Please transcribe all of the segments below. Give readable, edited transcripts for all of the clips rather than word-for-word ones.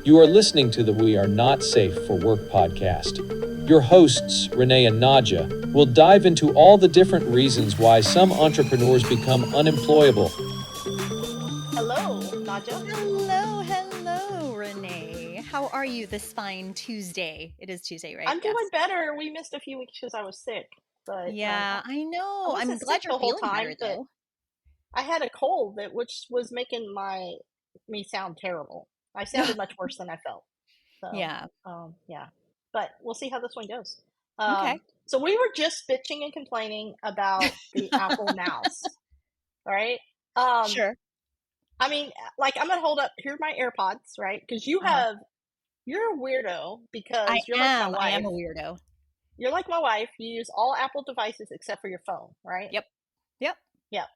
You are listening to the We Are Not Safe for Work podcast. Your hosts, Renee and Nadja, will dive into all the different reasons why some entrepreneurs become unemployable. Hello, Nadja. Hello, Renee. How are you this fine Tuesday? It is Tuesday, right? I'm doing better. We missed a few weeks because I was sick, but Yeah, I I know. I'm wasn't glad sick you're the whole feeling time, better, but though. I had a cold which was making me sound terrible. I sounded much worse than I felt. So, Yeah. yeah. But we'll see how this one goes. Okay. So we were just bitching and complaining about the Apple mouse, right? Um, Sure. I mean, like I'm gonna hold up. Here are my AirPods, right? Because Uh-huh. you're a weirdo I because you're like my am. I am wife. a weirdo. You're like my wife. You use all Apple devices except for your phone, right? Yep. Yep. Yep.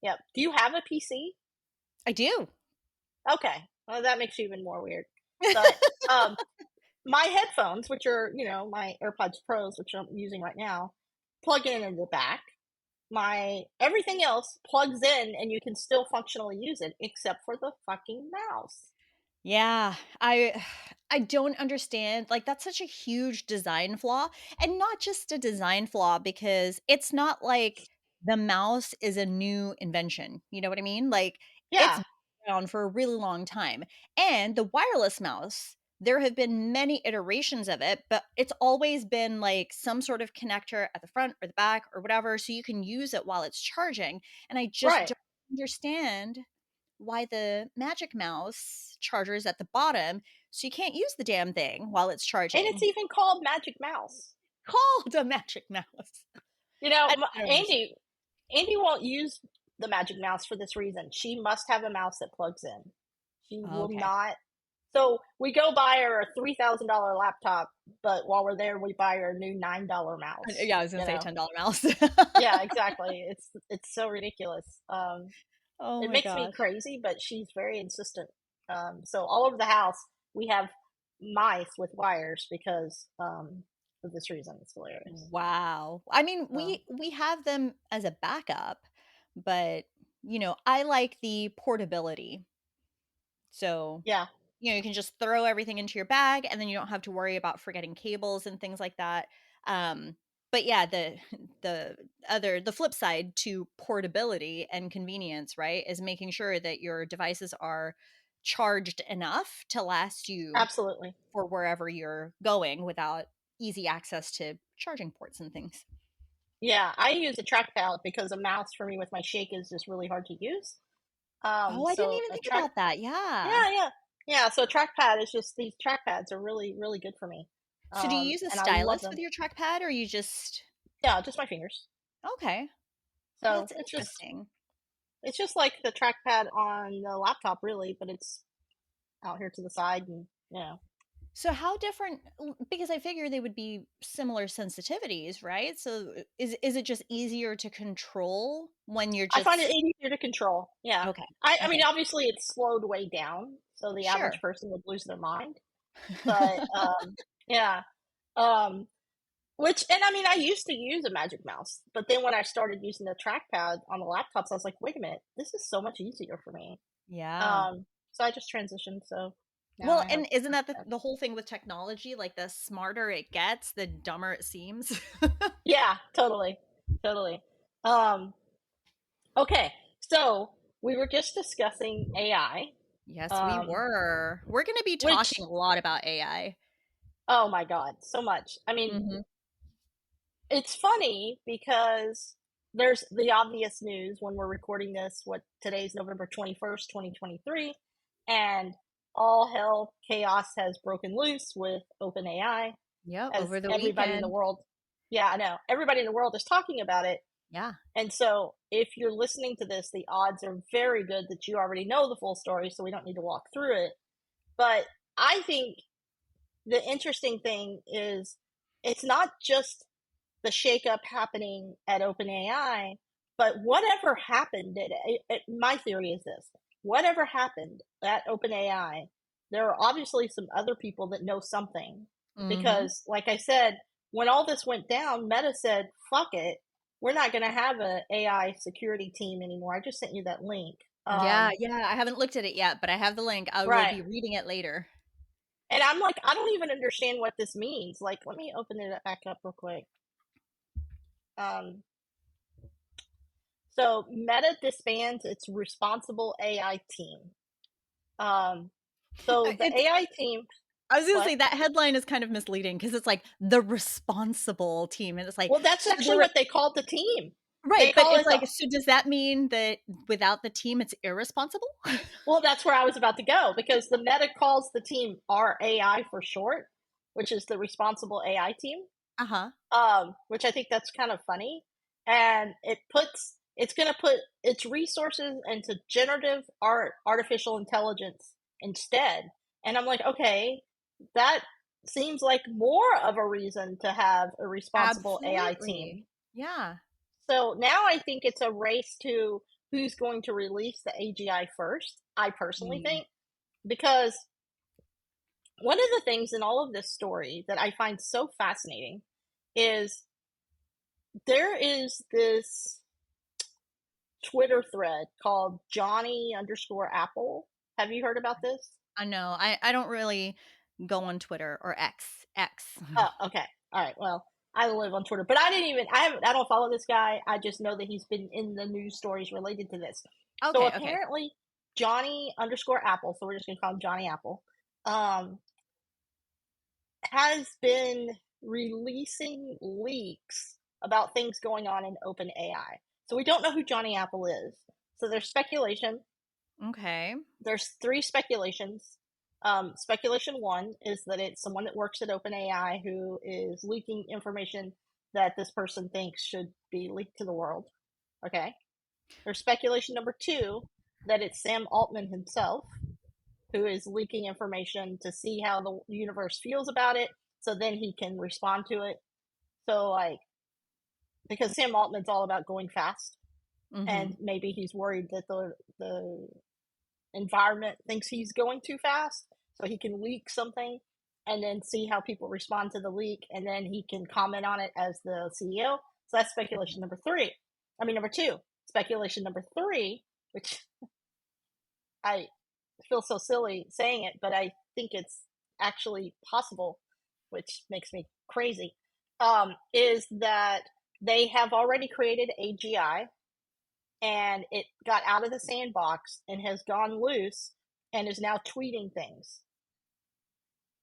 Yep. Do you have a PC? I do. Okay. Well, that makes you even more weird. But my headphones, which are, my AirPods Pros, which I'm using right now, plug in the back. My everything else plugs in and you can still functionally use it except for the fucking mouse. Yeah. I don't understand. Like, that's such a huge design flaw. And not just a design flaw, because it's not like the mouse is a new invention. You know what I mean? Like, it's Yeah. been around for a really long time. And the wireless mouse, there have been many iterations of it, but it's always been like some sort of connector at the front or the back or whatever, so you can use it while it's charging. And I just Right. don't understand why the Magic Mouse charger is at the bottom, so you can't use the damn thing while it's And it's charging. even called Magic Mouse. Called a Magic Mouse. I don't understand. Andy won't use the Magic Mouse for this reason. She must have a mouse that plugs in. She Oh, will okay. not. So we go buy her a $3,000 laptop, but while we're there, we buy her a new $9 mouse. Yeah, I was gonna You say know? $10 mouse. Yeah, exactly. It's so ridiculous. Oh It my makes me gosh. crazy, but she's very insistent. So all over the house, we have mice with wires because of this reason. It's hilarious. Wow. I mean, So we have them as a backup, but I like the portability. So, yeah, you can just throw everything into your bag and then you don't have to worry about forgetting cables and things like that. Um, but yeah, the flip side to portability and convenience, right, is making sure that your devices are charged enough to last you absolutely. for wherever you're going without easy access to charging ports and things. Yeah, I use a trackpad because a mouse for me with my shake is just really hard to use. Oh, I didn't So even a think track, about that. Yeah. yeah, yeah, yeah. So a trackpad is just these trackpads are really, really good for me. So do you use a And I love stylus with them. your trackpad, or you just Yeah, just my fingers. okay. So That's interesting. it's just like the trackpad on the laptop, really, but it's out here to the side, and So how different, because I figure they would be similar sensitivities, right? So is it just easier to control when you're I find it just easier to control. Yeah, okay. I mean, Okay. obviously, it's slowed way down, so the average Sure. person would lose their mind. But yeah, um, which and I mean, I used to use a Magic Mouse, but then when I started using the trackpad on the laptops, I was like, wait a minute, this is so much easier for me. Yeah. So I just transitioned. So now Well, I have and isn't that trackpad. the whole thing with technology? Like, the smarter it gets, the dumber it seems. Yeah, totally, totally. Um, okay, so we were just discussing AI, Yes, we um, were. We're going to be talking which a lot about AI. oh my god, so much. I mean, Mhm. it's funny because there's the obvious news when we're recording this. What today's November 21st, 2023, and all hell chaos has broken loose with OpenAI Yep, as over the everybody in the weekend. world. Yeah, I know. Everybody in the world is talking about it. Yeah. And so if you're listening to this, the odds are very good that you already know the full story, so we don't need to walk through it. But I think the interesting thing is it's not just the shakeup happening at OpenAI, but whatever happened, my theory is this: whatever happened at OpenAI, there are obviously some other people that know something. Mhm. Because, like I said, when all this went down, Meta said, "Fuck it, we're not going to have an AI security team anymore." I just sent you that link. Yeah, yeah, I haven't looked at it yet, but I have the link. I will Right. be reading it later. And I'm like, I don't even understand what this means. Like, let me open it back up real quick. Um, so Meta disbands its responsible AI team. So the It's AI team, I was gonna what? say that headline is kind of misleading because it's like the responsible team, and it's like, Well, that's so actually they're what they called the team. right, They but call it's it like, the. so does that mean that without the team, it's irresponsible? Well, that's where I was about to go because the Meta calls the team RAI for short, which is the responsible AI team. Uh-huh. Which I think that's kind of funny. And it's going to put its resources into generative artificial intelligence instead. And I'm like, okay, that seems like more of a reason to have a responsible AI team. Absolutely. Yeah. So now I think it's a race to who's going to release the AGI first, I personally Mm. think, because one of the things in all of this story that I find so fascinating is there is this Twitter thread called Johnny underscore Apple. Have you heard about this? I know. I don't really go on Twitter or X. X. Oh, okay. All right. Well, I live on Twitter, but I don't follow this guy. I just know that he's been in the news stories related to this. So Okay, okay. apparently, Johnny underscore Apple, so we're just gonna call him Johnny Apple, um, has been releasing leaks about things going on in OpenAI. So we don't know who Johnny Apple is. So there's speculation. Okay. There's three speculations. Speculation one is that it's someone that works at OpenAI who is leaking information that this person thinks should be leaked to the world. Okay. There's speculation number two that it's Sam Altman himself who is leaking information to see how the universe feels about it, so then he can respond to it. So like, because Sam Altman's all about going fast, Mm-hmm. and maybe he's worried that the environment thinks he's going too fast, so he can leak something and then see how people respond to the leak, and then he can comment on it as the CEO. So that's speculation number three. I mean, number two. Speculation number three, which I feel so silly saying it, but I think it's actually possible, which makes me crazy, is that they have already created AGI and it got out of the sandbox and has gone loose and is now tweeting things.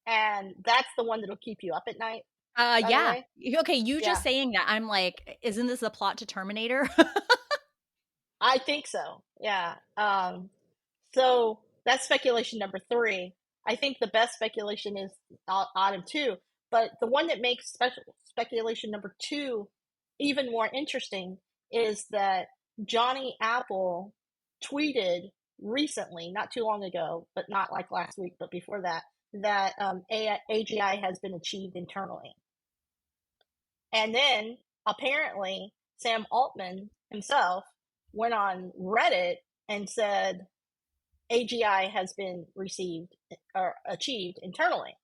And that's the one that'll keep you up at night, by the Yeah. way. Okay, you Yeah, just saying that, I'm like, isn't this a plot to Terminator? I think so. Yeah. So that's speculation number three. I think the best speculation is item two, but the one that makes speculation number two even more interesting is that Johnny Apple tweeted recently, not too long ago, but not like last week, but before that, that AGI has been achieved internally. And then apparently Sam Altman himself went on Reddit and said AGI has been received or achieved internally.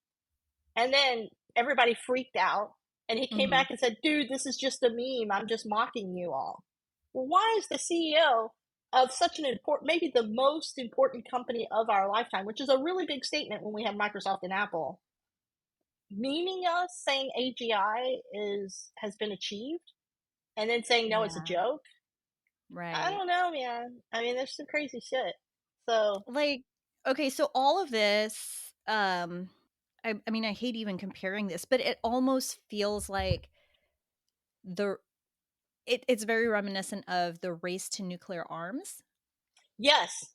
And then everybody freaked out and he came Mm-hmm. back and said, dude, this is just a meme. I'm just mocking you all. Well, why is the CEO of such an important, maybe the most important company of our lifetime, which is a really big statement when we have Microsoft and Apple, memeing us saying AGI has been achieved and then saying no, it's a Yeah. joke? I Right. don't know, man. I mean, there's some crazy shit. So, Like, okay, so all of this, I mean, I hate even comparing this, but it almost feels like the it's very reminiscent of the race to nuclear arms. yes,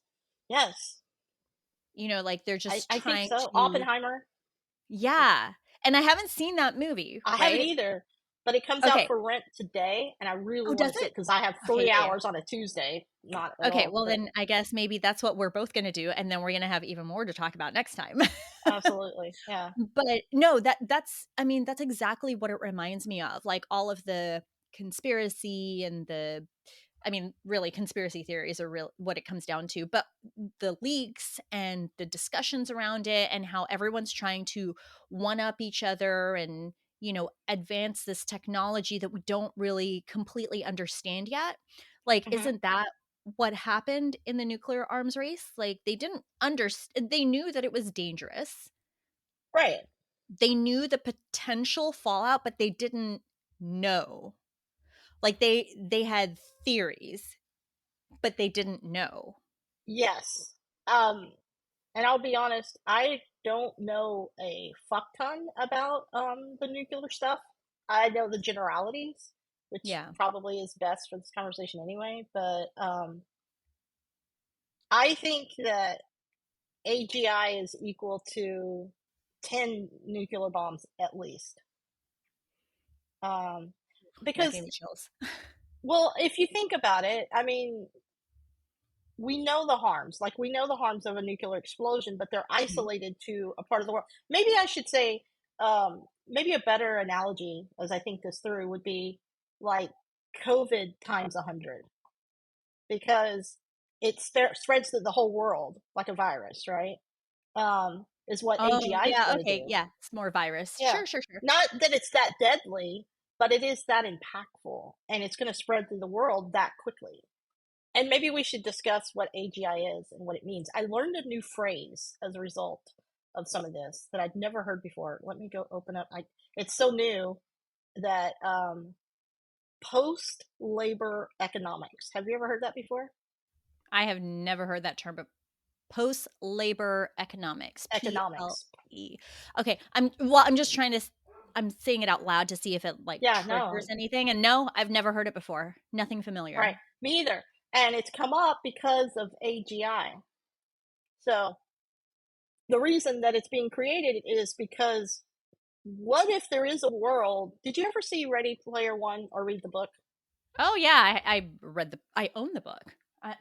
yes, Like they're just I think trying so. to, Oppenheimer. yeah. And I haven't seen that movie, I haven't right? either, but it comes out Okay. for rent today, and I really Oh, want does to see it? it because I have Okay, 3 yeah, hours on a Tuesday. Not yeah. at Okay, all, well but then I guess maybe that's what we're both gonna do, and then we're gonna have even more to talk about next time. absolutely, yeah. But no, that's I mean, that's exactly what it reminds me of. Like all of the conspiracy and I mean, really conspiracy theories are real what it comes down to, but the leaks and the discussions around it and how everyone's trying to one up each other and, advance this technology that we don't really completely understand yet. Like, Hmm. isn't that what happened in the nuclear arms race? Like they didn't understand, they knew that it was dangerous, Right. They knew the potential fallout, but they didn't know. Like they had theories, but they didn't know. Yes. And I'll be honest, I don't know a fuck ton about the nuclear stuff. I know the generalities, which Yeah. probably is best for this conversation anyway, but I think that AGI is equal to 10 nuclear bombs at least. That Because, gave me chills. well, if you think about it, I mean, we know the harms. Like, we know the harms of a nuclear explosion, but they're Mhm. isolated to a part of the world. Maybe I should say, maybe a better analogy as I think this through would be like COVID times 100, because it spreads to the whole world like a virus, right? Is what Oh, AGI is yeah, going to okay, do. yeah, it's more virus. Yeah. Sure, sure, sure. Not that it's that deadly, but it is that impactful, and it's going to spread through the world that quickly. And maybe we should discuss what AGI is and what it means. I learned a new phrase as a result of some of this that I'd never heard before. Let me go open up. It's so new that post labor economics. Have you ever heard that before? I have never heard that term, but post-labor economics, Economics. PLE. Okay, I'm just trying to I'm saying it out loud to see if it like Yeah, no, triggers anything, and no, I've never heard it before. Nothing right. familiar. Me either. And it's come up because of AGI. So the reason that it's being created is because what if there is a world? Did you ever see Ready Player One or read the book? Oh yeah, I own the book.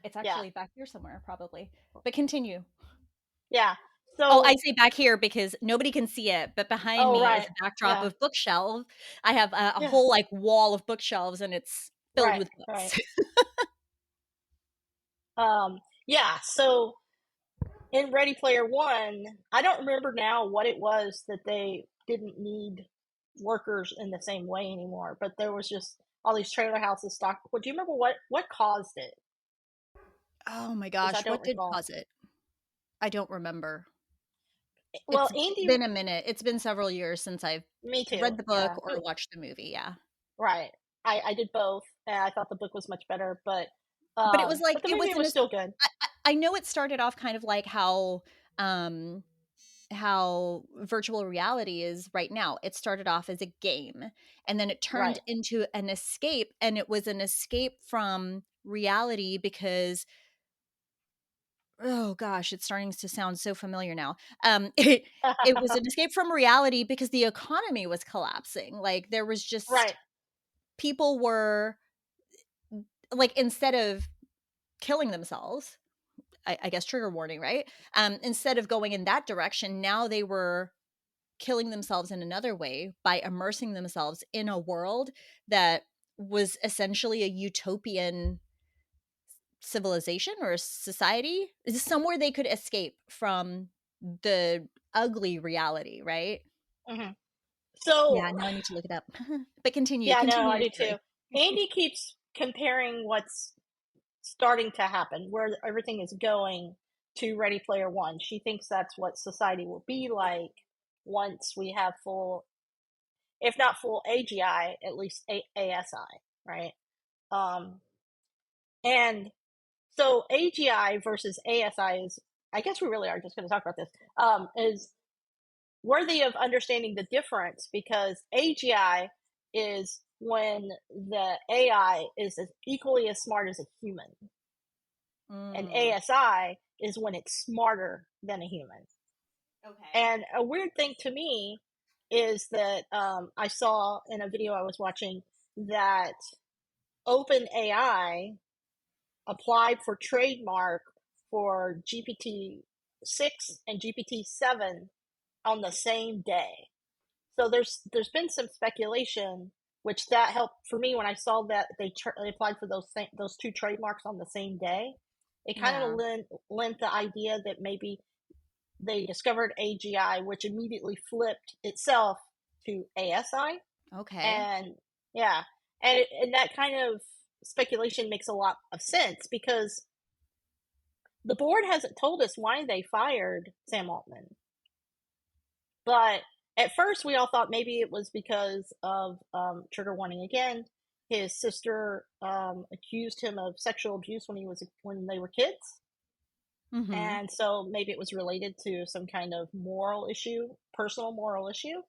It's Yeah, actually back here somewhere, probably. But continue. yeah. Oh, I So, say back here because nobody can see it, but behind oh me is right, a backdrop yeah, of bookshelf. I have a yeah, whole like wall of bookshelves, and it's filled right, with right. books. Yeah. So in Ready Player One, I don't remember now what it was that they didn't need workers in the same way anymore, but there was just all these trailer houses stocked. Well, do you remember what caused it? Oh my Because I gosh, don't what did recall. cause it? I don't remember. Well, It's Andy, been a minute. It's been several years since I've me too. read the book Yeah, or watched the movie, yeah. right. I did both, and I thought the book was much better, But it was like but the it was movie in was this still good. I know it started off kind of like um how virtual reality is right now. It started off as a game and then it turned Right. into an escape, and it was an escape from reality because oh gosh, it's starting to sound so familiar now. It was an escape from reality because the economy was collapsing. Like there was Right. just people were like instead of killing themselves, I guess trigger warning, right? Instead of going in that direction, now they were killing themselves in another way by immersing themselves in a world that was essentially a utopian civilization or a society. Is somewhere they could escape from the ugly reality, right? Hmm. Yeah, So, now I need to look it up. But continue, yeah, no, continue I your do too. story. Andy keeps comparing what's starting to happen, where everything is going, to Ready Player One. She thinks that's what society will be like once we have full, if not full AGI, at least ASI, right? Um, and so AGI versus ASI is, I guess we really are just going to talk about this, is worthy of understanding the difference, because AGI is when the AI is equally as smart as a human, and Mm, ASI is when it's smarter than a human. okay. And a weird thing to me is that I saw in a video I was watching that OpenAI applied for trademark for GPT 6 and GPT 7 on the same day. So there's been some speculation, which that helped for me when I saw that they applied for those two trademarks on the same day. It kind of Yeah. lent the idea that maybe they discovered AGI, which immediately flipped itself to ASI, Okay. and yeah, and that kind of speculation makes a lot of sense because the board hasn't told us why they fired Sam Altman, But at first, we all thought maybe it was because of, trigger warning again, his sister accused him of sexual abuse when they were kids. Mm-hmm. And so maybe it was related to some kind of moral issue, personal moral issue.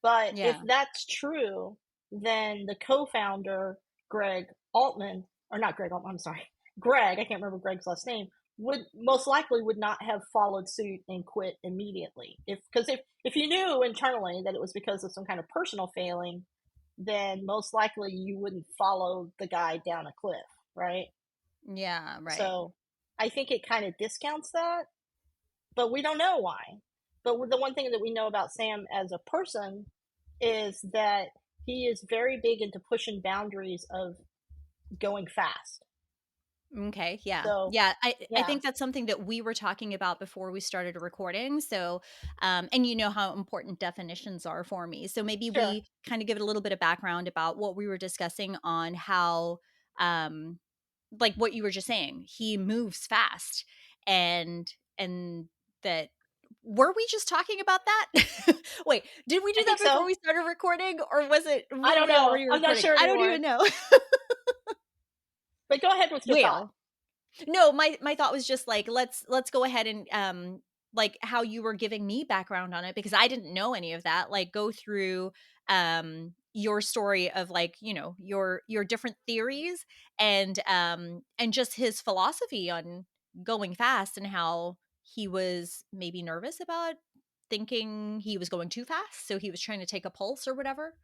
But if Yeah. that's true, then the co-founder, Greg Altman, or not Greg Altman, I'm sorry, Greg, I can't remember Greg's last name, would most likely would not have followed suit and quit immediately. If you knew internally that it was because of some kind of personal failing, then most likely you wouldn't follow the guy down a cliff, right? Yeah, right. So I think it kind of discounts that, but we don't know why. But the one thing that we know about Sam as a person is that he is very big into pushing boundaries of going fast. Okay, yeah. So, Yeah, I yeah, think that's something that we were talking about before we started recording. So, and you know how important definitions are for me. So maybe sure. we kind of give it a little bit of background about what we were discussing on how um like what you were just saying. He moves fast and and that were we just talking about that? Wait, did we I do that think before so. we started recording or was it I were don't we know. already I'm not recording? sure I don't anymore. even know. But go ahead with your thought. Well, no, my thought was just like let's go ahead and like how you were giving me background on it because I didn't know any of that. Like go through your story of like, you know, your different theories and just his philosophy on going fast and how he was maybe nervous about thinking he was going too fast, so he was trying to take a pulse or whatever.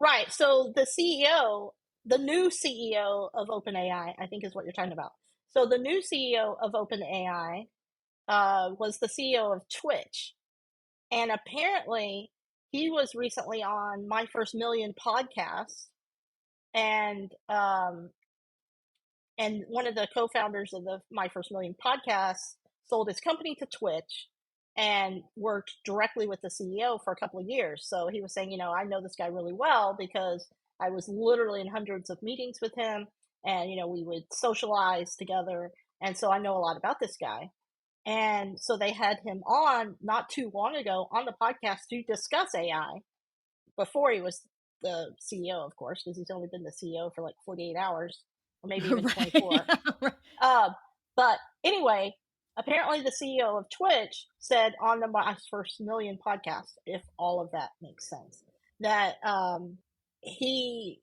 Right. So the CEO, the new CEO of OpenAI, I think is what you're talking about. So the new CEO of OpenAI was the CEO of Twitch. And apparently, he was recently on My First Million podcast, and one of the co-founders of the My First Million podcast sold his company to Twitch and worked directly with the CEO for a couple of years. So he was saying, I know this guy really well because I was literally in hundreds of meetings with him, and we would socialize together, and so I know a lot about this guy. And so they had him on not too long ago on the podcast to discuss AI before he was the CEO, of course, because he's only been the CEO for like 48 hours or maybe even Right. 24. Uh, but anyway, apparently the CEO of Twitch said on the My First Million podcast, if all of that makes sense, that he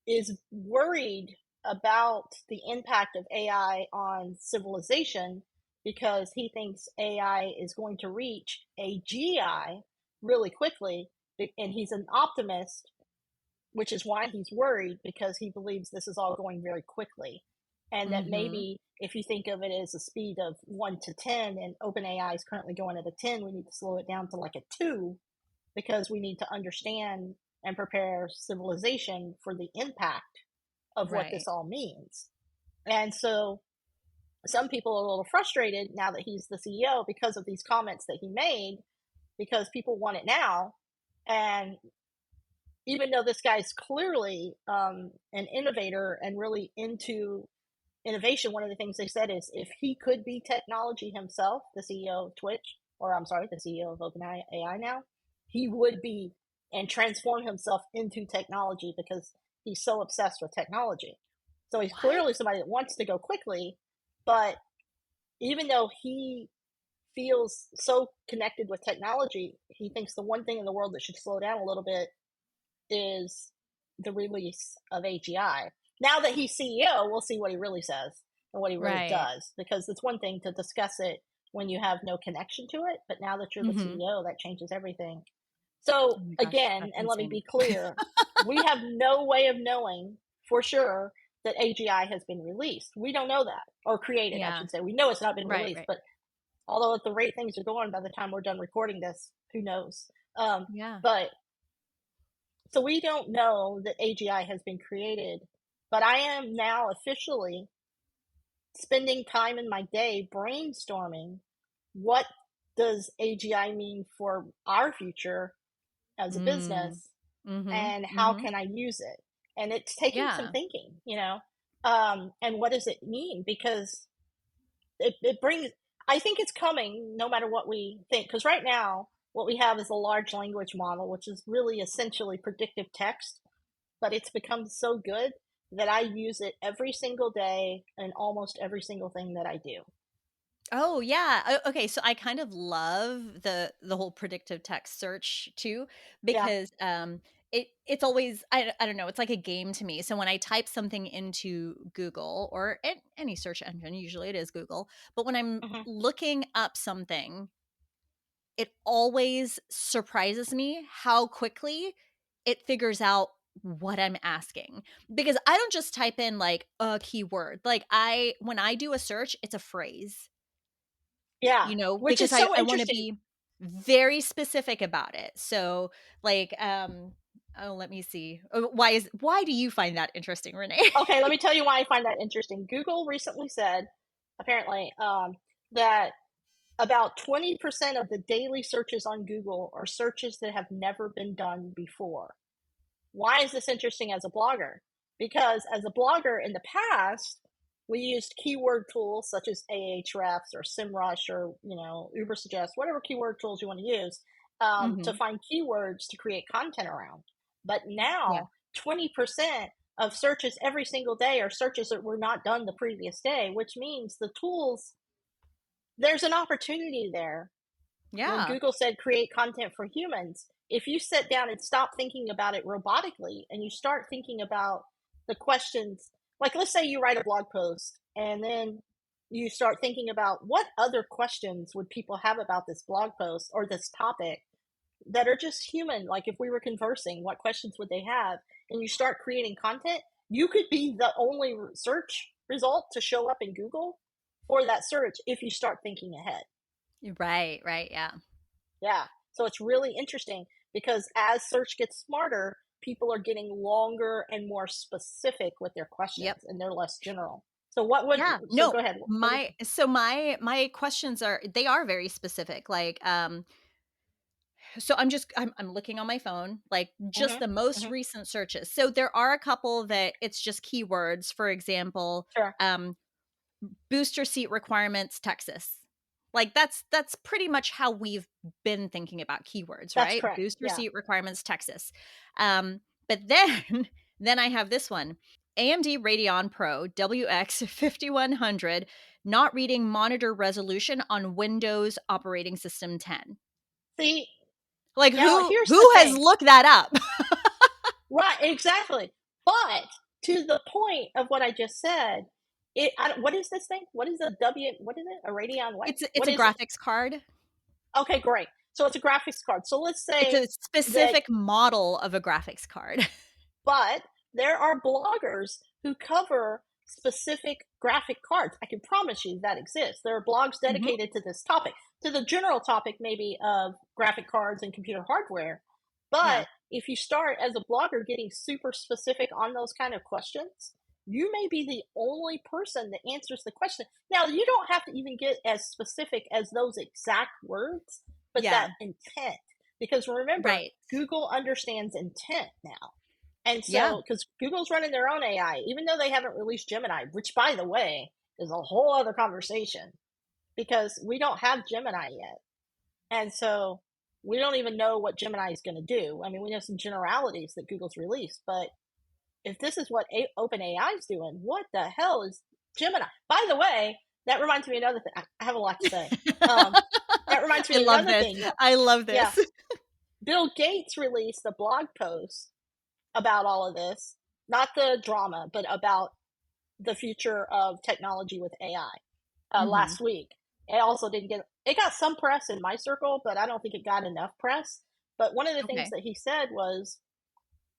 is worried about the impact of AI on civilization because he thinks AI is going to reach AGI really quickly. And he's an optimist, which is why he's worried because he believes this is all going very quickly. And that Mhm. maybe if you think of it as a speed of 1 to 10, and OpenAI is currently going at a 10, we need to slow it down to like a 2 because we need to understand and prepare civilization for the impact of what Right. this all means. And so some people are a little frustrated now that he's the CEO because of these comments that he made, because people want it now. And even though this guy's clearly an innovator and really into innovation, one of the things they said is if he could be technology himself, the CEO of Twitch, or I'm sorry, the CEO of OpenAI now, he would be and transform himself into technology because he's so obsessed with technology. So he's clearly What? somebody that wants to go quickly, but even though he feels so connected with technology, he thinks the one thing in the world that should slow down a little bit is the release of AGI. Now that he's CEO, we'll see what he really says and what he really Right. does, because it's one thing to discuss it when you have no connection to it, but now that you're the Mhm. CEO, that changes everything. So, Oh my gosh, again, that's and let me insane. be clear, we have no way of knowing for sure that AGI has been released. We don't know that, or created, I Yeah. should say. We know it's not been Right, released, right. but although at the rate things are going by the time we're done recording this, who knows? Yeah. But so we don't know that AGI has been created, but I am now officially spending time in my day brainstorming what does AGI mean for our future as a Mm. business, Mhm. and how Mhm. can I use it? And it's taking some Yeah. thinking, and what does it mean? Because it brings, I think it's coming no matter what we think. Because right now, what we have is a large language model, which is really essentially predictive text, but it's become so good that I use it every single day in almost every single thing that I do. Oh yeah. Okay, so I kind of love the whole predictive text search too, Yeah. because it's always, I don't know, it's like a game to me. So when I type something into Google or any search engine, usually it is Google, but when I'm Hmm. looking up something, it always surprises me how quickly it figures out what I'm asking. Because I don't just type in like a keyword. Like when I do a search, it's a phrase, Yeah. Which because is I so want to interesting. be very specific about it. So like oh, let me see. Why do you find that interesting, Renee? Okay, let me tell you why I find that interesting. Google recently said, apparently, that about 20% of the daily searches on Google are searches that have never been done before. Why is this interesting as a blogger? Because as a blogger in the past, we used keyword tools such as Ahrefs or SEMrush or Ubersuggest, whatever keyword tools you want to use, to Mhm. find keywords to create content around. But Yeah. now, 20% of searches every single day are searches that were not done the previous day, which means the tools, there's an opportunity there. When Yeah. Google said create content for humans, if you sit down and stop thinking about it robotically and you start thinking about the questions, like let's say you write a blog post and then you start thinking about what other questions would people have about this blog post or this topic that are just human, like if we were conversing, what questions would they have? And you start creating content, you could be the only search result to show up in Google for that search if you start thinking ahead. Right, right, yeah. Yeah. So it's really interesting because as search gets smarter, people are getting longer and more specific with their Yep. questions and they're less general. So what would Yeah. so No, go ahead. What is my questions are very specific. Like so I'm looking on my phone, like just mhm. the most Mhm. recent searches. So there are a couple that it's just keywords. For example, Sure. um booster seat requirements, Texas. Like that's pretty much how we've been thinking about keywords, That's right? correct. Booster Yeah. seat requirements, Texas. But then then I have this one. AMD Radeon Pro WX 5100 not reading monitor resolution on Windows operating system 10. See, Like now who here's the who has thing. looked that up? Right, exactly. But to the point of what I just said, what is this thing? What is a W? What is it? A Radeon what? It's What a is it? graphics card. Okay, great. So it's a graphics card. So let's It's say a that, specific model of a graphics card. but there are bloggers who cover specific graphic cards. I can promise you that exists. There are blogs Mhm. dedicated to this topic, to the general topic maybe of graphic cards and computer hardware. Yeah. But if you start as a blogger getting super specific on those kind of questions, you may be the only person that answers the question. Now, you don't have to even get as specific as those exact words, but that Yeah. intent. Because remember, Right. Google understands intent now. And Yeah. so, because Google's running their own AI, even though they haven't released Gemini, which, by the way, is a whole other conversation because we don't have Gemini yet. And so we don't even know what Gemini is going to do. I mean, we know some generalities that Google's released, but if this is what OpenAI is doing, what the hell is Gemini? By the way, that reminds me of another thing. I have a lot to say. Um, that reminds I me of love another this. thing. I love Yeah, this. Bill Gates released a blog post about all of this, not the drama, but about the future of technology with AI Mhm. last week. It also didn't get, it got some press in my circle, but I don't think it got enough press. But one of the things Okay. that he said was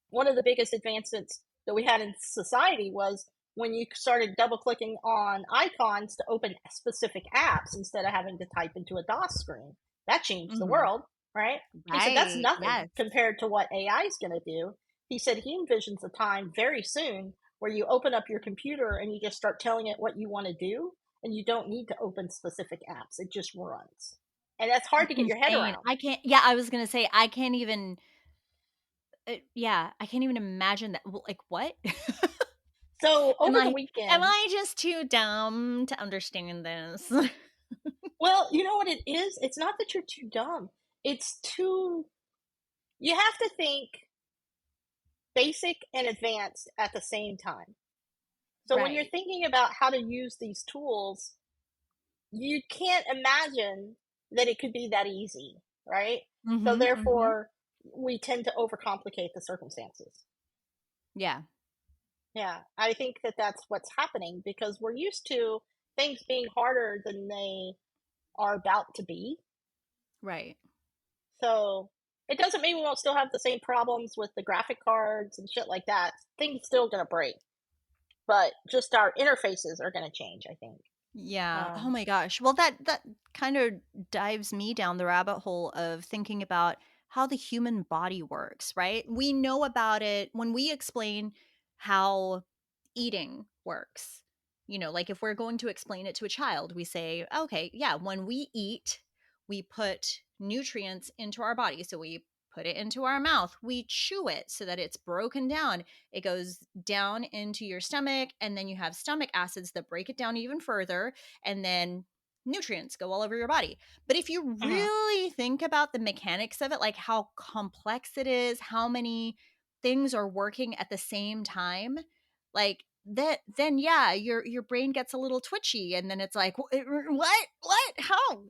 one of the biggest advancements that we had in society was when you started double clicking on icons to open specific apps instead of having to type into a DOS screen. That changed the Mhm. world, right? He said that's Right. nothing Yes. compared to what AI is going to do. He said he envisions a time very soon where you open up your computer and you just start telling it what you want to do, and you don't need to open specific apps. It just runs. And that's hard That's to get your head insane. around. I can't, yeah, I was gonna say, I can't even yeah, I can't even imagine that. Like, what? So Am over the am weekend, I just too dumb to understand this? well, you know what it is? It's not that you're too dumb. it's too, you have to think basic and advanced at the same time. So when you're Right. thinking about how to use these tools, you can't imagine that it could be that easy, right? So Mhm. Mhm. therefore, we tend to overcomplicate the circumstances. Yeah. Yeah, I think that that's what's happening because we're used to things being harder than they are about to be. Right. So it doesn't mean we won't still have the same problems with the graphic cards and shit like that. Things still gonna break, but just our interfaces are gonna change, I think. Yeah. Oh Um, my gosh. Well, that kind of dives me down the rabbit hole of thinking about how the human body works, right? We know about it when we explain how eating works. Like if we're going to explain it to a child, we say, okay, yeah, when we eat, we put nutrients into our body. So we put it into our mouth, we chew it so that it's broken down, it goes down into your stomach, and then you have stomach acids that break it down even further, and then nutrients go all over your body. But if you mhm. really think about the mechanics of it, like how complex it is, how many things are working at the same time, like that, then yeah, your brain gets a little twitchy, and then it's like, what, how,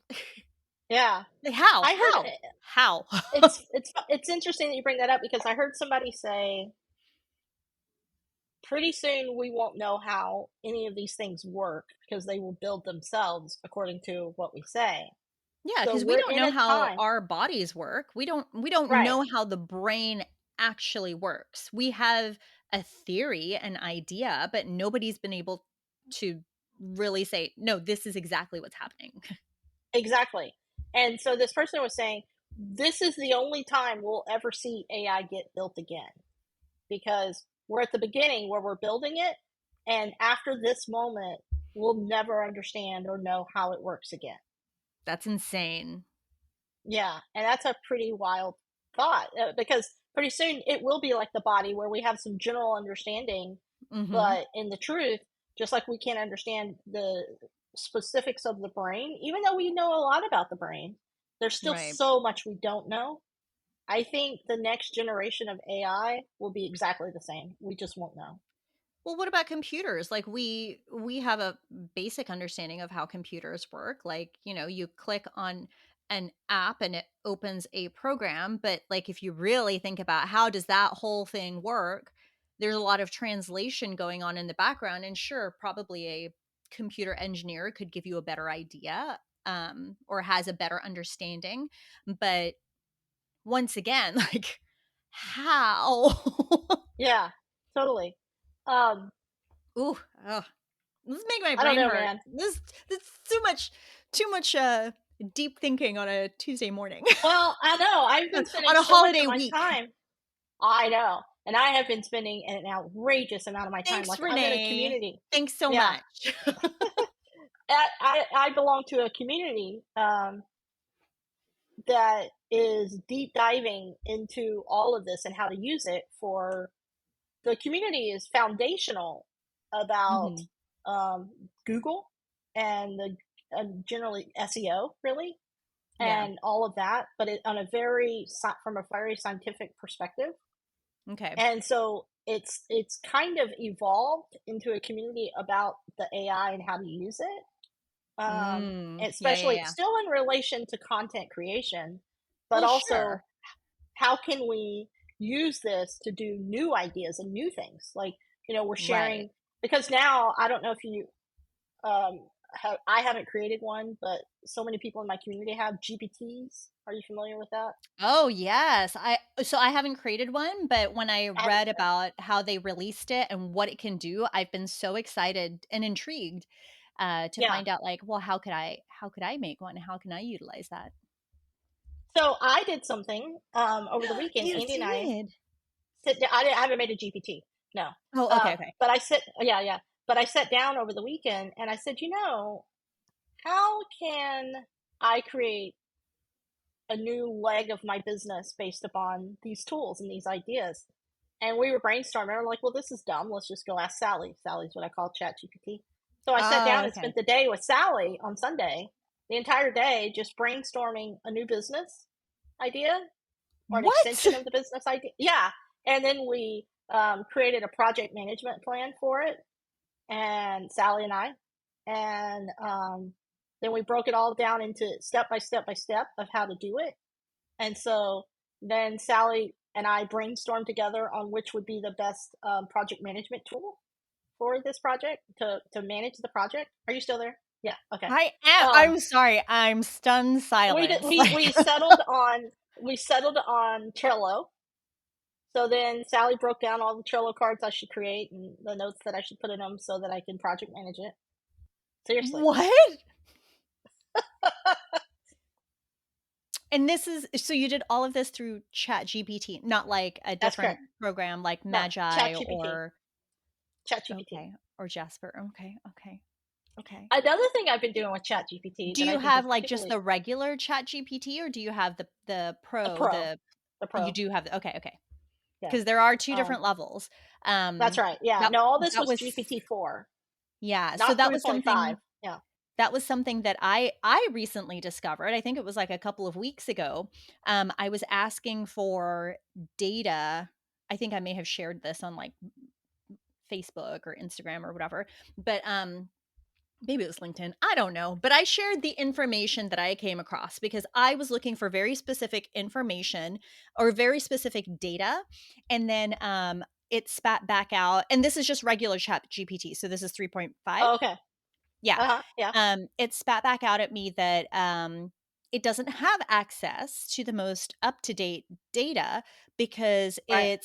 Yeah, like, how, I heard how? it's interesting that you bring that up because I heard somebody say pretty soon we won't know how any of these things work because they will build themselves according to what we say. Yeah, So because we we're don't in know a how time, our bodies work. We don't right? know how the brain actually works. We have a theory, an idea, but nobody's been able to really say, no, this is exactly what's happening. Exactly. And so this person was saying, this is the only time we'll ever see AI get built again because we're at the beginning where we're building it. And after this moment, we'll never understand or know how it works again. That's insane. Yeah. And that's a pretty wild thought because pretty soon it will be like the body where we have some general understanding, Mhm. but in the truth, just like we can't understand the specifics of the brain, even though we know a lot about the brain, there's still Right. so much we don't know. I think the next generation of AI will be exactly the same. We just won't know. Well, what about computers? Like we have a basic understanding of how computers work. Like, you click on an app and it opens a program, but like if you really think about how does that whole thing work, there's a lot of translation going on in the background, and sure, probably a computer engineer could give you a better idea, or has a better understanding, but once again, like how? Yeah, totally. Um, Ooh, ugh. This is making my I don't brain know, hurt. man. This too much deep thinking on a Tuesday morning. Well, I know. I've been spending On a so much of holiday my week. time. I know. And I have been spending an outrageous amount of my time. Thanks, Like, I'm in a Renee. community. Thanks so Yeah. much. I belong to a community that is deep diving into all of this and how to use it for the community is foundational about Mhm. um, Google and the generally SEO really Yeah. and all of that, but on a from a very scientific perspective. Okay. And so it's kind of evolved into a community about the AI and how to use it, Yeah, yeah, especially yeah. still in relation to content creation, but Well, also sure. how can we use this to do new ideas and new things? Like, we're Right. sharing because now I don't know if you um, I haven't created one, but so many people in my community have GPTs. Are you familiar with that? Oh, yes. I haven't created one, but when I I haven't read either. about how they released it and what it can do, I've been so excited and intrigued to Yeah. find out, like, well, how could I make one? How can I utilize that? So I did something over the weekend. You Andy and I did. I haven't made a GPT. No. Oh, okay, okay. But I sit. Yeah, yeah. But I sat down over the weekend and I said, how can I create a new leg of my business based upon these tools and these ideas? And we were brainstorming. I'm like, well, this is dumb. Let's just go ask Sally. Sally's what I call Chat GPT. So I sat Oh, down and okay. spent the day with Sally on Sunday, the entire day, just brainstorming a new business idea or an What? extension of the business idea. Yeah. And then we created a project management plan for it, and Sally and I, and then we broke it all down into step by step of how to do it. And so then Sally and I brainstormed together on which would be the best project management tool for this project to manage the project. Are you still there? Yeah. Okay. I am. Um, I'm sorry. I'm stunned silence. we settled on Trello. So then Sally broke down all the Trello cards I should create and the notes that I should put in them so that I can project manage it. Seriously. What? And this is so you did all of this through ChatGPT, not like a That's different correct. program like No, Magi or ChatGPT. or Jasper. Okay. Another thing I've been doing with ChatGPT Do that I you think is have like just particularly the regular ChatGPT or do you have the the pro pro, the you pro. do have okay. Yeah. Because there are two different levels. That's right. Yeah. That No, all this that was was GPT-4, yeah. So not that was 3.5. something Yeah. that I recently discovered. I think it was like a couple of weeks ago. I was asking for data. I think I may have shared this on like Facebook or Instagram or whatever, but maybe it was LinkedIn. I don't know, but I shared the information that I came across because I was looking for very specific information or very specific data, and then it spat back out. And this is just regular Chat GPT, so this is 3.5. Oh, okay. Yeah. Yeah. It spat back out at me that it doesn't have access to the most up-to-date data because Right.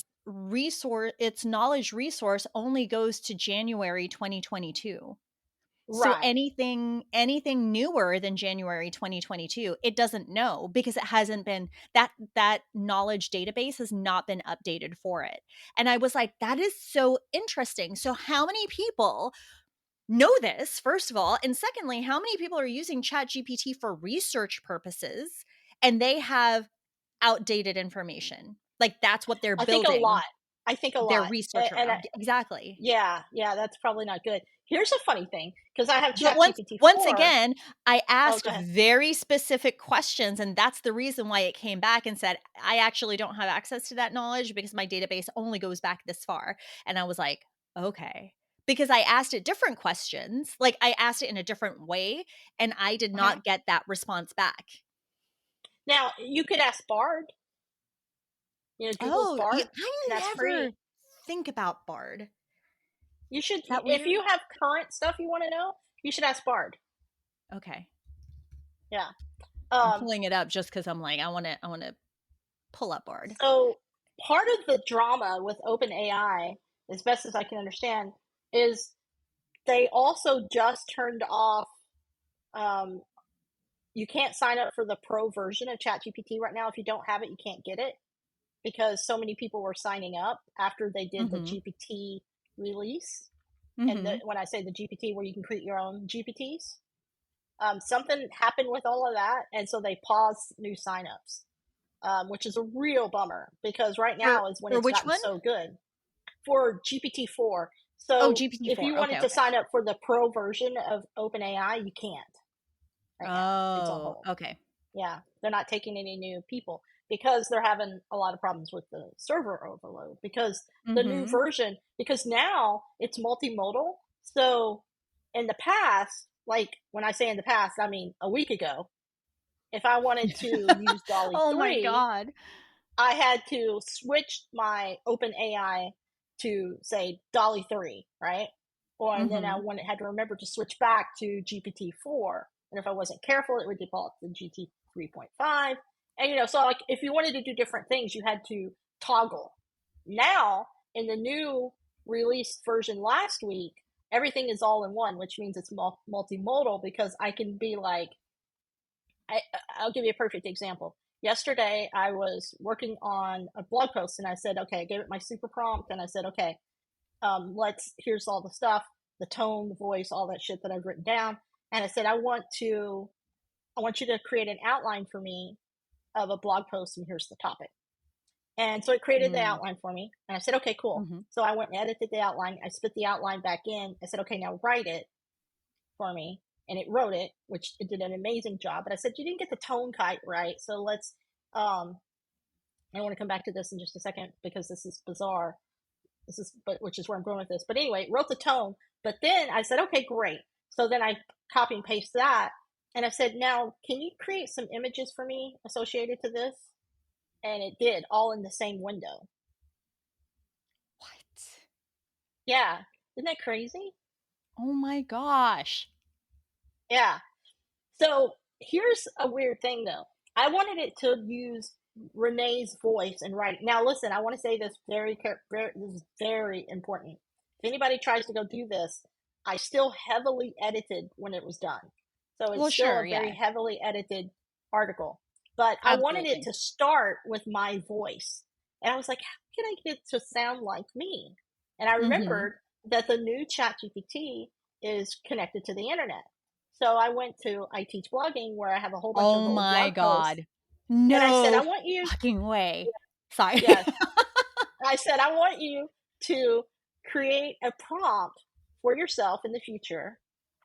its knowledge resource only goes to January 2022. So Right. anything newer than January 2022, it doesn't know because it hasn't been that knowledge database has not been updated for it. And I was like, that is so interesting. So how many people know this, first of all, and secondly, how many people are using ChatGPT for research purposes and they have outdated information? Like that's what they're I think a building lot. I think a their lot. research And around. Exactly. yeah, that's probably not good. Here's a funny thing because I have But ChatGPT once 4. again, I Oh, asked go ahead. very specific questions, and that's the reason why it came back and said, "I actually don't have access to that knowledge because my database only goes back this far." And I was like, "Okay." Because I asked it different questions, like I asked it in a different way, and I did Uh-huh. not get that response back. Now, you could ask Bard, Google's Oh, Bard, I and that's never free. think about Bard. You should, Is that if weird? you have current stuff you want to know, you should ask Bard. Okay. Yeah. I'm Um, pulling it up just because I'm like, I want to pull up Bard. so part of the drama with OpenAI, as best as I can understand, is they also just turned off. Um, you can't sign up for the pro version of ChatGPT right now. If you don't have it, you can't get it because so many people were signing up after they did the Mhm. GPT release. And Mhm. when I say the GPT, where you can create your own GPTs, something happened with all of that, and so they paused new signups, which is a real bummer because right now is when For it's which gotten one? so good for GPT-4. Oh, So if you GPT-4. Okay, wanted to okay. sign up for the pro version of OpenAI, you can't right now. It's on Oh, hold. okay. Yeah, they're not taking any new people because they're having a lot of problems with the server overload because the new Mhm. version, because now it's multimodal. So in the past, like when I say in the past, I mean a week ago, if I wanted to use Dolly Oh my 3, god. I had to switch my OpenAI to say Dolly 3, right? Or and then had to remember to switch back to GPT-4. And if I wasn't careful, it would default to GT 3.5. And so like if you wanted to do different things, you had to toggle. Now, in the new released version last week, everything is all in one, which means it's multimodal because I can be like, I'll give you a perfect example. Yesterday, I was working on a blog post, and I said, okay, I gave it my super prompt, and I said, okay, here's all the stuff, the tone, the voice, all that shit that I've written down, and I said, I want you to create an outline for me of a blog post, and here's the topic. And so it created the outline for me, and I said, okay, cool. So I went and edited the outline. I spit the outline back in. I said, okay, now write it for me. And it wrote it, which it did an amazing job. But I said, you didn't get the tone quite right. So let's I want to come back to this in just a second because this is bizarre. Which is where I'm going with this. But anyway, wrote the tone. But then I said, okay, great. So then I copy and paste that. And I said, now, can you create some images for me associated to this? And it did, all in the same window. What? Yeah. Isn't that crazy? Oh my gosh. Yeah. So here's a weird thing, though. I wanted it to use Renee's voice and writing. Now, listen, I want to say this this is very important. If anybody tries to go do this, I still heavily edited when it was done. So it's still a very heavily edited article. But I wanted it to start with my voice. And I was like, how can I get it to sound like me? And I remembered that the new ChatGPT is connected to the internet. So I went to I Teach Blogging, where I have a whole bunch of old blog posts. No and I said, I want you fucking way. Sorry. Yes. I said, I want you to create a prompt for yourself in the future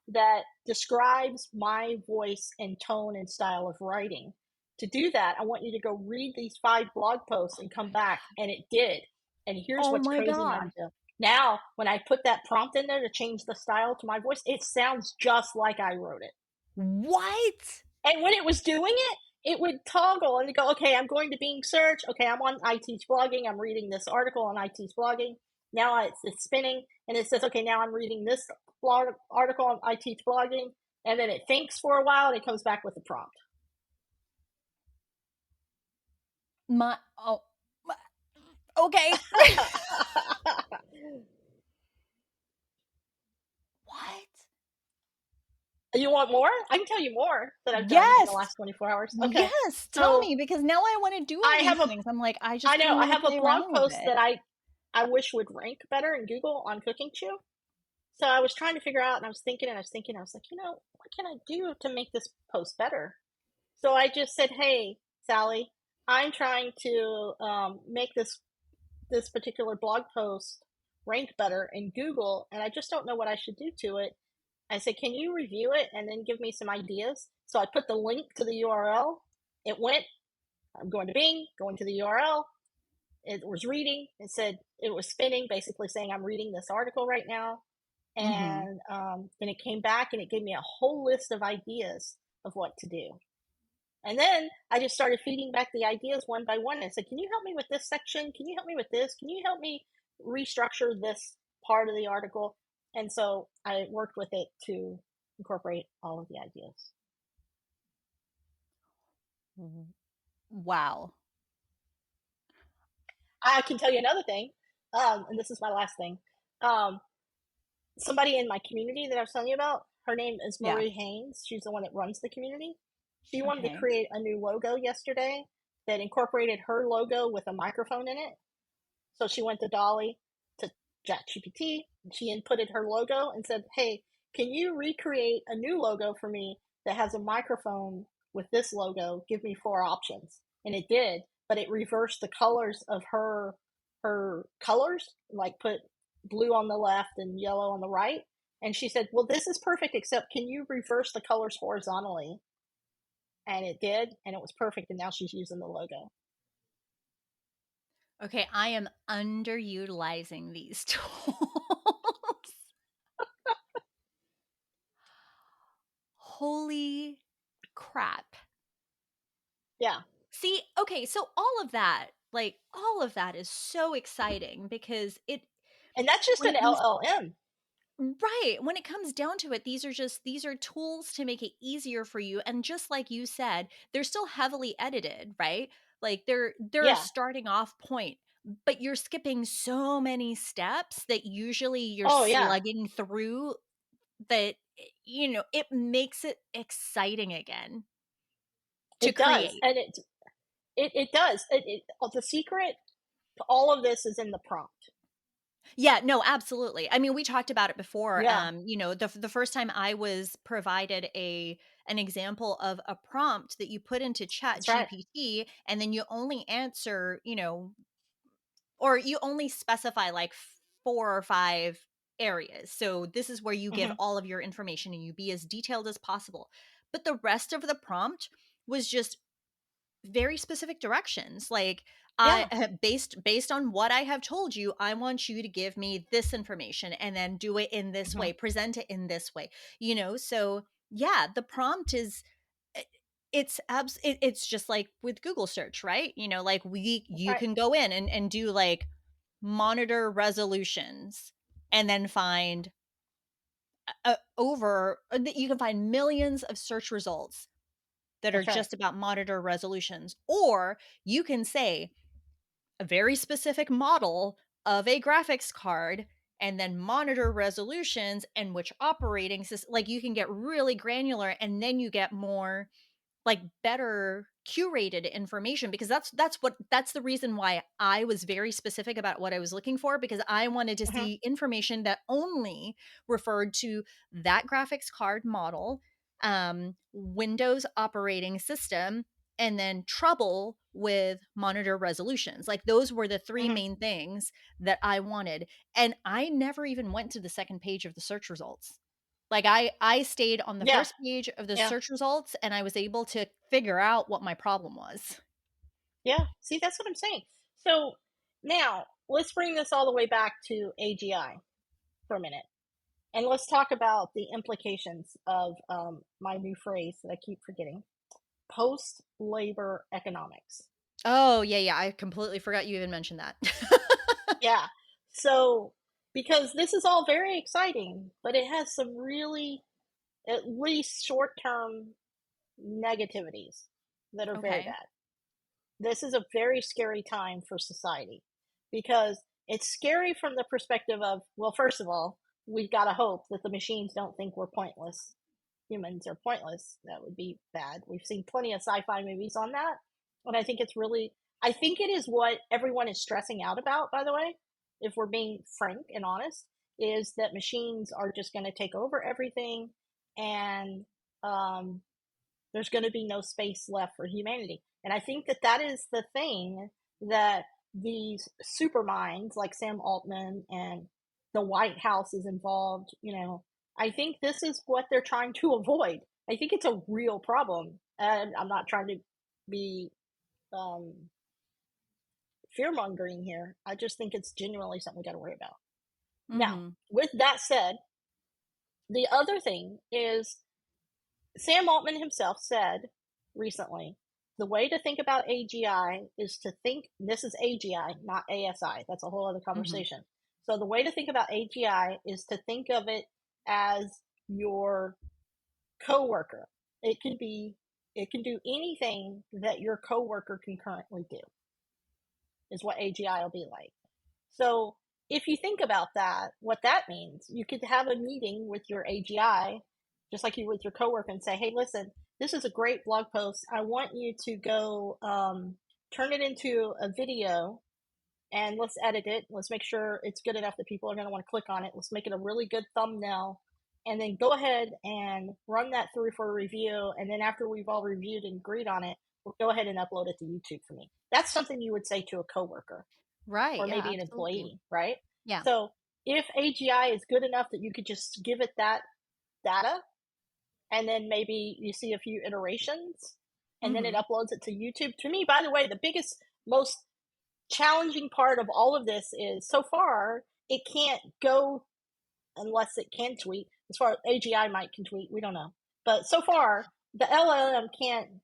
that describes my voice and tone and style of writing. To do that, I want you to go read these 5 blog posts and come back. And it did. And here's what's crazy, Nadja. Now, when I put that prompt in there to change the style to my voice, it sounds just like I wrote it. What? And when it was doing it, it would toggle and go, okay, I'm going to Bing search. Okay, I'm on I Teach Blogging. I'm reading this article on I Teach Blogging. Now it's spinning and it says, okay, now I'm reading this blog article on I Teach Blogging. And then it thinks for a while and it comes back with a prompt. Okay. What? You want more? I can tell you more that I've done in the last 24 hours. Okay. Yes, tell me, because now I want to do all these things. I'm like, I have a blog post that I wish would rank better in Google on Cooking Chew. So I was trying to figure out, and I was thinking, I was like, what can I do to make this post better? So I just said, hey, Sally, I'm trying to make this particular blog post rank better in Google, and I just don't know what I should do to it. I said, can you review it and then give me some ideas? So I put the link to the URL. It went, I'm going to Bing, going to the URL. It was reading. It said, it was spinning, basically saying, I'm reading this article right now. And then it came back and it gave me a whole list of ideas of what to do. And then I just started feeding back the ideas one by one. I said, can you help me with this section? Can you help me with this? Can you help me restructure this part of the article? And so I worked with it to incorporate all of the ideas. Wow. I can tell you another thing, and this is my last thing. Somebody in my community that I was telling you about, her name is Marie Haynes. She's the one that runs the community. She wanted to create a new logo yesterday that incorporated her logo with a microphone in it. So she went to Dolly, to ChatGPT, and she inputted her logo and said, hey, can you recreate a new logo for me that has a microphone with this logo? Give me 4 options. And it did, but it reversed the colors of her colors, like put blue on the left and yellow on the right. And she said, well, this is perfect, except can you reverse the colors horizontally? And it did, and it was perfect, and now she's using the logo. Okay, I am underutilizing these tools. Holy crap. Yeah. See, okay, so all of that is so exciting because and that's just an LLM. Right. When it comes down to it, these are tools to make it easier for you. And just like you said, they're still heavily edited, right? Like they're a starting off point, but you're skipping so many steps that usually you're slugging through that, it makes it exciting again to create. Does. And it does. The secret to all of this is in the prompt. Yeah, no, absolutely. I mean, we talked about it before. The first time I was provided an example of a prompt that you put into ChatGPT, and then you only answer, or you only specify like 4 or 5 areas. So this is where you give all of your information and you be as detailed as possible. But the rest of the prompt was just very specific directions. Like, Yeah. based on what I have told you, I want you to give me this information and then do it in this Hmm. way, present it in this way. So yeah, the prompt is i- it's just like with Google search, right? Like That's you right. can go in and do like monitor resolutions and then find you can find millions of search results that are That's right. just about monitor resolutions. Or you can say a very specific model of a graphics card and then monitor resolutions and which operating system. Like, you can get really granular, and then you get more, like, better curated information, because that's the reason why I was very specific about what I was looking for, because I wanted to Hmm. see information that only referred to that graphics card model, Windows operating system, and then trouble with monitor resolutions. Like, those were the three Hmm. main things that I wanted, and I never even went to the second page of the search results. Like, I stayed on the Yeah. first page of the Yeah. search results, and I was able to figure out what my problem was. Yeah. See, that's what I'm saying. So now let's bring this all the way back to AGI for a minute. And let's talk about the implications of my new phrase that I keep forgetting, post labor economics. Oh, yeah, yeah, I completely forgot you even mentioned that. Yeah. So, because this is all very exciting, but it has some really, at least short term negativities that are very Okay. bad. This is a very scary time for society because it's scary from the perspective of, well, first of all, we've got to hope that the machines don't think we're pointless. Humans are pointless. That would be bad. We've seen plenty of sci-fi movies on that. And I think it is what everyone is stressing out about, by the way, if we're being frank and honest, is that machines are just going to take over everything, and um, there's going to be no space left for humanity. And I think that that is the thing that these super minds like Sam Altman and the White House is involved, I think this is what they're trying to avoid. I think it's a real problem. And I'm not trying to be um, fear mongering here. I just think it's genuinely something we got to worry about. Now, Mhm. with that said, the other thing is Sam Altman himself said recently the way to think about AGI is to think, this is AGI, not ASI. That's a whole other Mhm. conversation. So the way to think about AGI is to think of it as your coworker. It can be, it can do anything that your coworker can currently do, is what AGI will be like. So if you think about that, what that means, you could have a meeting with your AGI, just like you with your coworker, and say, "Hey, listen, this is a great blog post. I want you to go turn it into a video, and let's edit it. Let's make sure it's good enough that people are going to want to click on it. Let's make it a really good thumbnail, and then go ahead and run that through for a review. And then after we've all reviewed and agreed on it, we'll go ahead and upload it to YouTube for me." That's something you would say to a coworker Right, or yeah, maybe an absolutely. employee, right? Yeah. So if AGI is good enough that you could just give it that data, and then maybe you see a few iterations, and then it Mhm. uploads it to YouTube. To me, by the way, the biggest, most challenging part of all of this is so far it can't go unless it can tweet. As far as AGI might can tweet, we don't know. But so far, the LLM can't.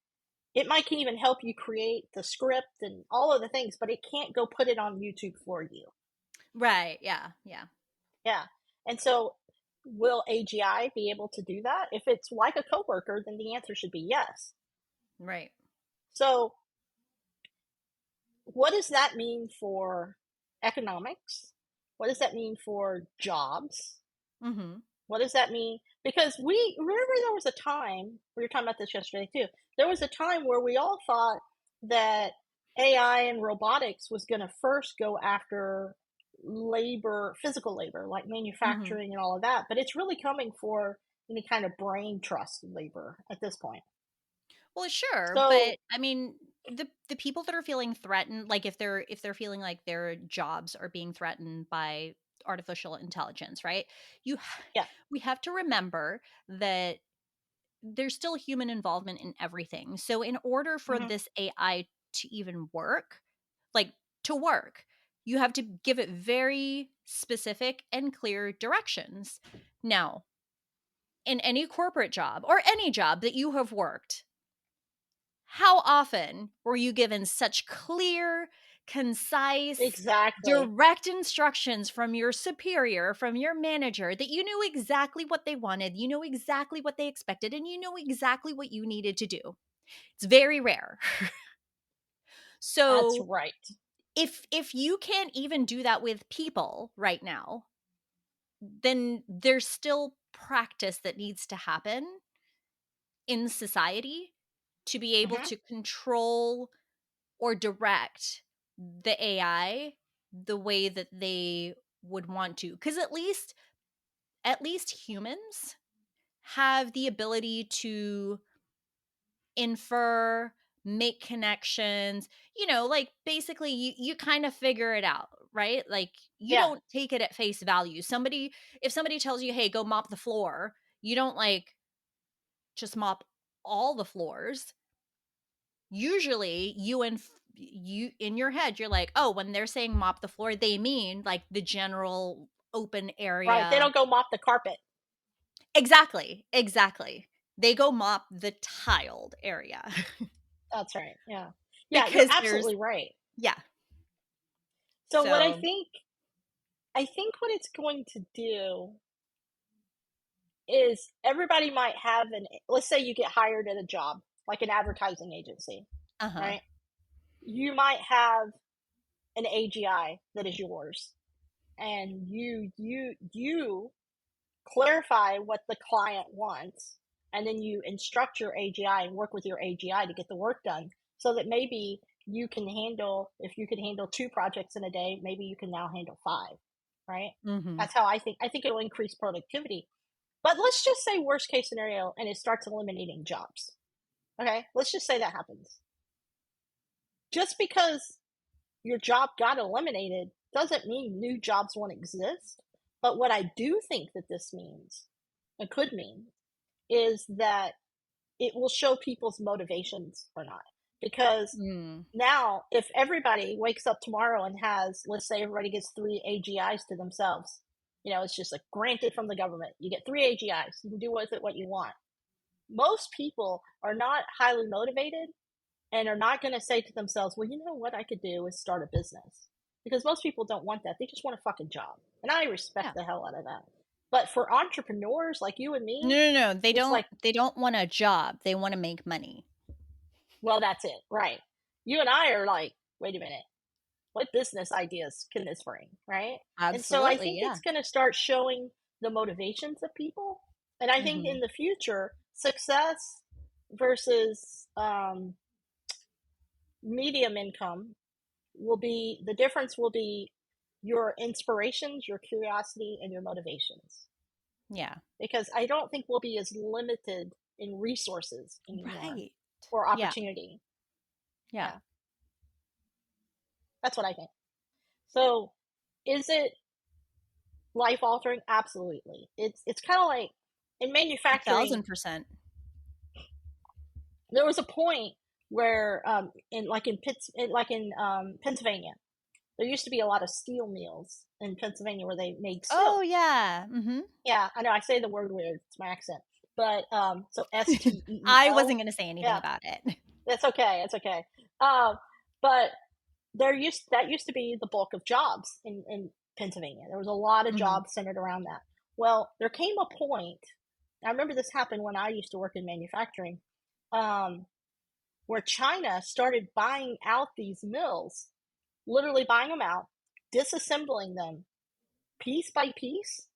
It might can even help you create the script and all of the things, but it can't go put it on YouTube for you. Right, yeah, yeah. Yeah. And so will AGI be able to do that? If it's like a coworker, then the answer should be yes. Right. So what does that mean for economics? What does that mean for jobs? Mhm. What does that mean? Because we remember there was a time, we were talking about this yesterday too. There was a time where we all thought that AI and robotics was going to first go after labor, physical labor, like Mhm. manufacturing and all of that. But it's really coming for any kind of brain trust labor at this point. Well, sure, So, but I mean, the people that are feeling threatened, like if they're feeling like their jobs are being threatened by artificial intelligence, right? You yeah. We have to remember that there's still human involvement in everything. So in order for Mhm. this AI to even work, like to work, you have to give it very specific and clear directions. Now, in any corporate job or any job that you have worked, how often were you given such clear, concise, Exactly. direct instructions from your superior, from your manager, that you knew exactly what they wanted, you know exactly what they expected, and you know exactly what you needed to do? It's very rare. That's So right. if you can't even do that with people right now, then there's still practice that needs to happen in society to be able Mhm. to control or direct the AI the way that they would want to. Because at least humans have the ability to infer, make connections, like basically you kind of figure it out, right? Like you Yeah. don't take it at face value. If somebody tells you, hey, go mop the floor, you don't like just mop all the floors. Usually you in your head you're like, oh, when they're saying mop the floor, they mean like the general open Right. They area. don't go mop the carpet. Exactly, they go mop the tiled area. That's right. Yeah. Yeah, you're Because there's absolutely right. yeah. So what So I think what it's going to do is everybody might have let's say you get hired at a job, like an advertising agency, uh-huh. right? You might have an AGI that is yours, and you clarify what the client wants, and then you instruct your AGI and work with your AGI to get the work done, so that maybe if you can handle 2 projects in a day, maybe you can now handle 5, right? Mhm. That's how I think it'll increase productivity. But let's just say worst case scenario and it starts eliminating jobs. Okay? Let's just say that happens. Just because your job got eliminated doesn't mean new jobs won't exist. But what I do think that this means, it could mean, is that it will show people's motivations or not. Because Mm. now, if everybody wakes up tomorrow and let's say everybody gets 3 AGIs to themselves, it's just like granted from the government. You get 3 AGIs. You can do with it what you want. Most people are not highly motivated and are not going to say to themselves, well, you know what I could do is start a business. Because most people don't want that. They just want a fucking job. And I respect Yeah. the hell out of that. But for entrepreneurs like you and No, me, no, no. They it's don't like, they don't want a job. They want to make money. well, that's it. Right. You and I are like, wait a minute. What business ideas can this bring? Right. And so I Absolutely, think yeah. it's going to start showing the motivations of people. And I think Mhm. in the future, success versus medium income the difference will be your inspirations, your curiosity, and your motivations. Yeah. Because I don't think we'll be as limited in resources anymore Right. or Yeah. opportunity. Yeah. Yeah, that's what I think. So, is it life altering? Absolutely. It's kind of like in manufacturing. 1,000%. There was a point where Pennsylvania, there used to be a lot of steel mills in Pennsylvania where they made Oh, steel. yeah. Mhm. Yeah, I know. I say the word weird. It's my accent. But so I STEEL. wasn't going to say anything Yeah, about it. that's okay. It's okay. But that used to be the bulk of jobs in Pennsylvania. There was a lot of Mhm. jobs centered around that. Well, there came a point. I remember this happened when I used to work in manufacturing, um, where China started buying out these mills, literally buying them out, disassembling them piece by piece,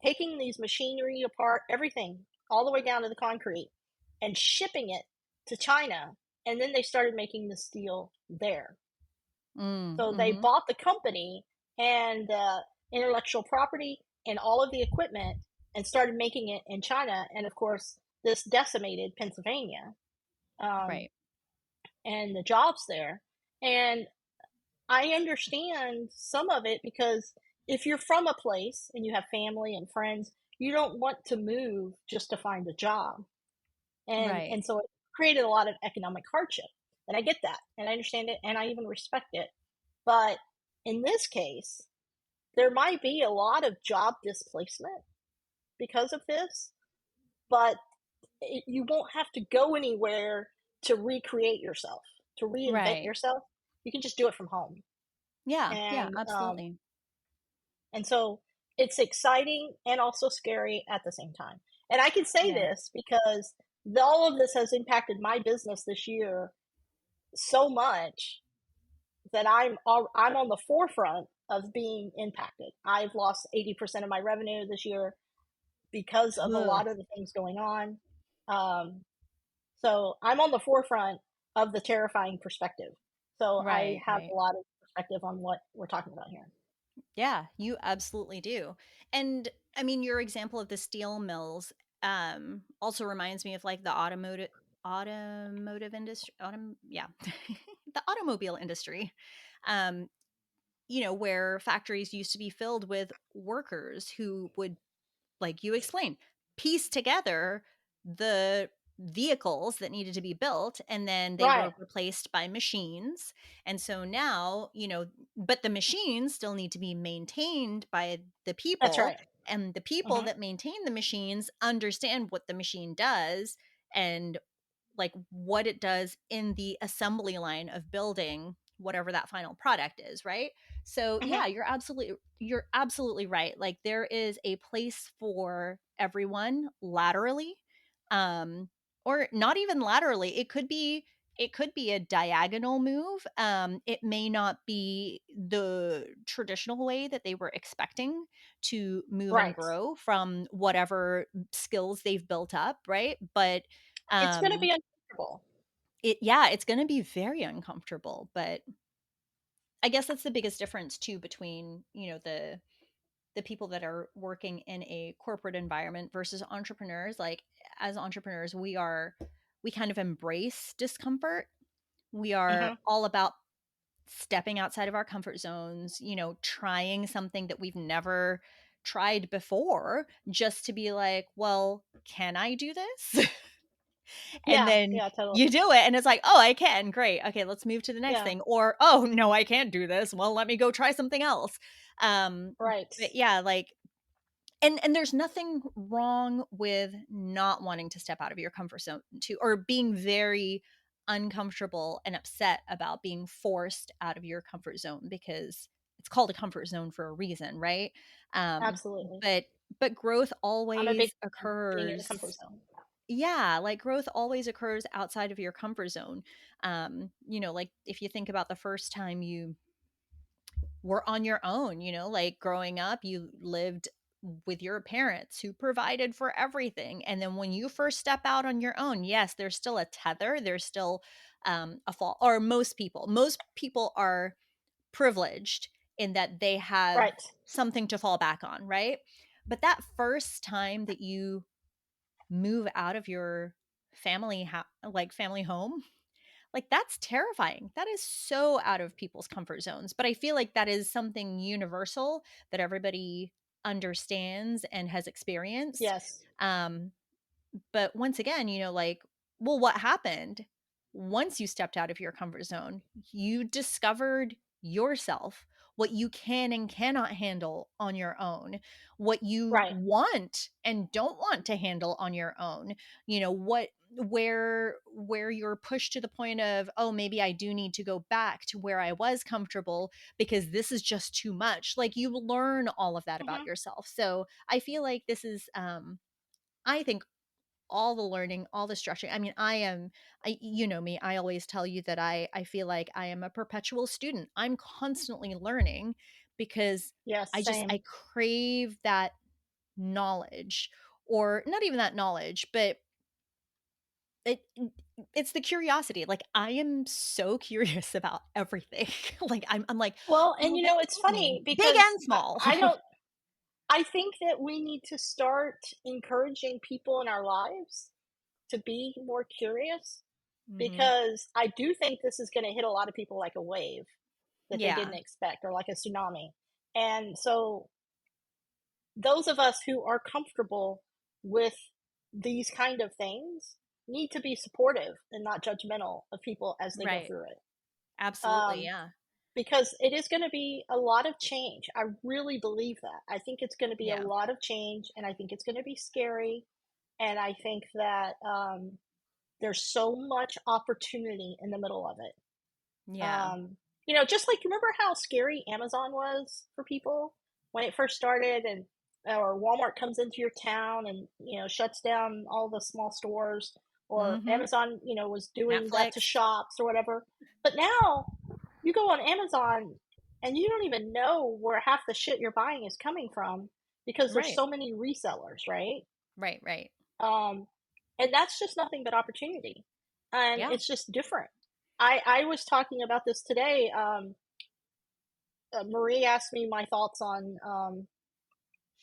taking these machinery apart, everything, all the way down to the concrete, and shipping it to China. And then they started making the steel there. So they Mhm. bought the company and intellectual property and all of the equipment and started making it in China. And of course, this decimated Pennsylvania um, Right. and the jobs there. And I understand some of it because if you're from a place and you have family and friends, you don't want to move just to find a job. Right. And so it created a lot of economic hardship. And I get that, and I understand it, and I even respect it. But in this case, there might be a lot of job displacement because of this, but you won't have to go anywhere to recreate yourself, to reinvent Right. yourself. You can just do it from home. Yeah. Yeah. And Absolutely. so it's exciting and also scary at the same time. And I can say Yeah. this because all of this has impacted my business this year so much that I'm on the forefront of being impacted. I've lost 80% of my revenue this year because of a Ugh. lot of the things going on. Um, so I'm on the forefront of the terrifying perspective. So I Right. have Right. a lot of perspective on what we're talking about here. Yeah, you absolutely do. And I mean, your example of the steel mills also reminds me of like the automotive industry, yeah. The automobile industry. Um, where factories used to be filled with workers who would, like you explained, piece together the vehicles that needed to be built, and then they Right. were replaced by machines. And so now, but the machines still need to be maintained by the That's people, right. and the people Hmm. that maintain the machines understand what the machine does and like what it does in the assembly line of building whatever that final product is, right? So Hmm. yeah, you're absolutely right. Like there is a place for everyone laterally, um or not even laterally. It could be a diagonal move. It may not be the traditional way that they were expecting to move and Right. grow from whatever skills they've built up, right? But It's going to um be uncomfortable. it's going to be very uncomfortable, but I guess that's the biggest difference too between, the people that are working in a corporate environment versus entrepreneurs. Like as entrepreneurs, we kind of embrace discomfort. We are Hmm. all about stepping outside of our comfort zones, trying something that we've never tried before, just to be like, well, can I do this? And Yeah. then Yeah. Totally. you do it and it's like, "Oh, I can. Great. Okay, let's move to the next Yeah. thing." Or, "Oh, no, I can't do this. Well, let me go try something else." Um, Right. but yeah, like and there's nothing wrong with not wanting to step out of your comfort zone too, or being very uncomfortable and upset about being forced out of your comfort zone, because it's called a comfort zone for a reason, right? Um, Absolutely. but growth I'm a big always fan of being in the comfort occurs. zone. Yeah, like growth always occurs outside of your comfort zone. Like if you think about the first time you were on your own, like growing up, you lived with your parents who provided for everything. And then when you first step out on your own, yes, there's still a tether, there's still a fall, or most people are privileged in that they have Right. something to fall back on, right? But that first time that you move out of your family home, like that's terrifying. That is so out of people's comfort zones, but I feel like that is something universal that everybody understands and has experienced. Yes. um but once again, like, well, what happened once you stepped out of your comfort zone? You discovered yourself, what you can and cannot handle on your own, what you Right. want and don't want to handle on your own, what where you're pushed to the point of, oh, maybe I do need to go back to where I was comfortable because this is just too much. Like you learn all of that about Hmm. yourself. So I feel like this is I think all the learning, all the structuring. I mean, you know me, I always tell you that I feel like I am a perpetual student. I'm constantly learning because Yes. I Same. crave that knowledge, or not even that knowledge, but it it's the curiosity. Like I am so curious about everything. Like I'm like, Well, and well, what's it's happening? funny Big because and small. I don't. I think that we need to start encouraging people in our lives to be more curious, Hmm. because I do think this is going to hit a lot of people like a wave that they didn't Yeah. expect, or like a tsunami. And so those of us who are comfortable with these kind of things, need to be supportive and not judgmental of people as they go Right. through it. Absolutely. Um, Yeah. because it is going to be a lot of change. I really believe that. I think it's going to be a Yeah. lot of change, and I think it's going to be scary. And I think that there's so much opportunity in the middle of it. Yeah. Just like remember how scary Amazon was for people when it first started, and or Walmart comes into your town and shuts down all the small stores, or Mm-hmm. Amazon was doing that to Netflix. shops or whatever. But now you go on Amazon and you don't even know where half the shit you're buying is coming from because there's Right. so many resellers, right? Right. Right. Um, and that's just nothing but opportunity, and Yeah. it's just different. I was talking about this today. Marie asked me my thoughts on.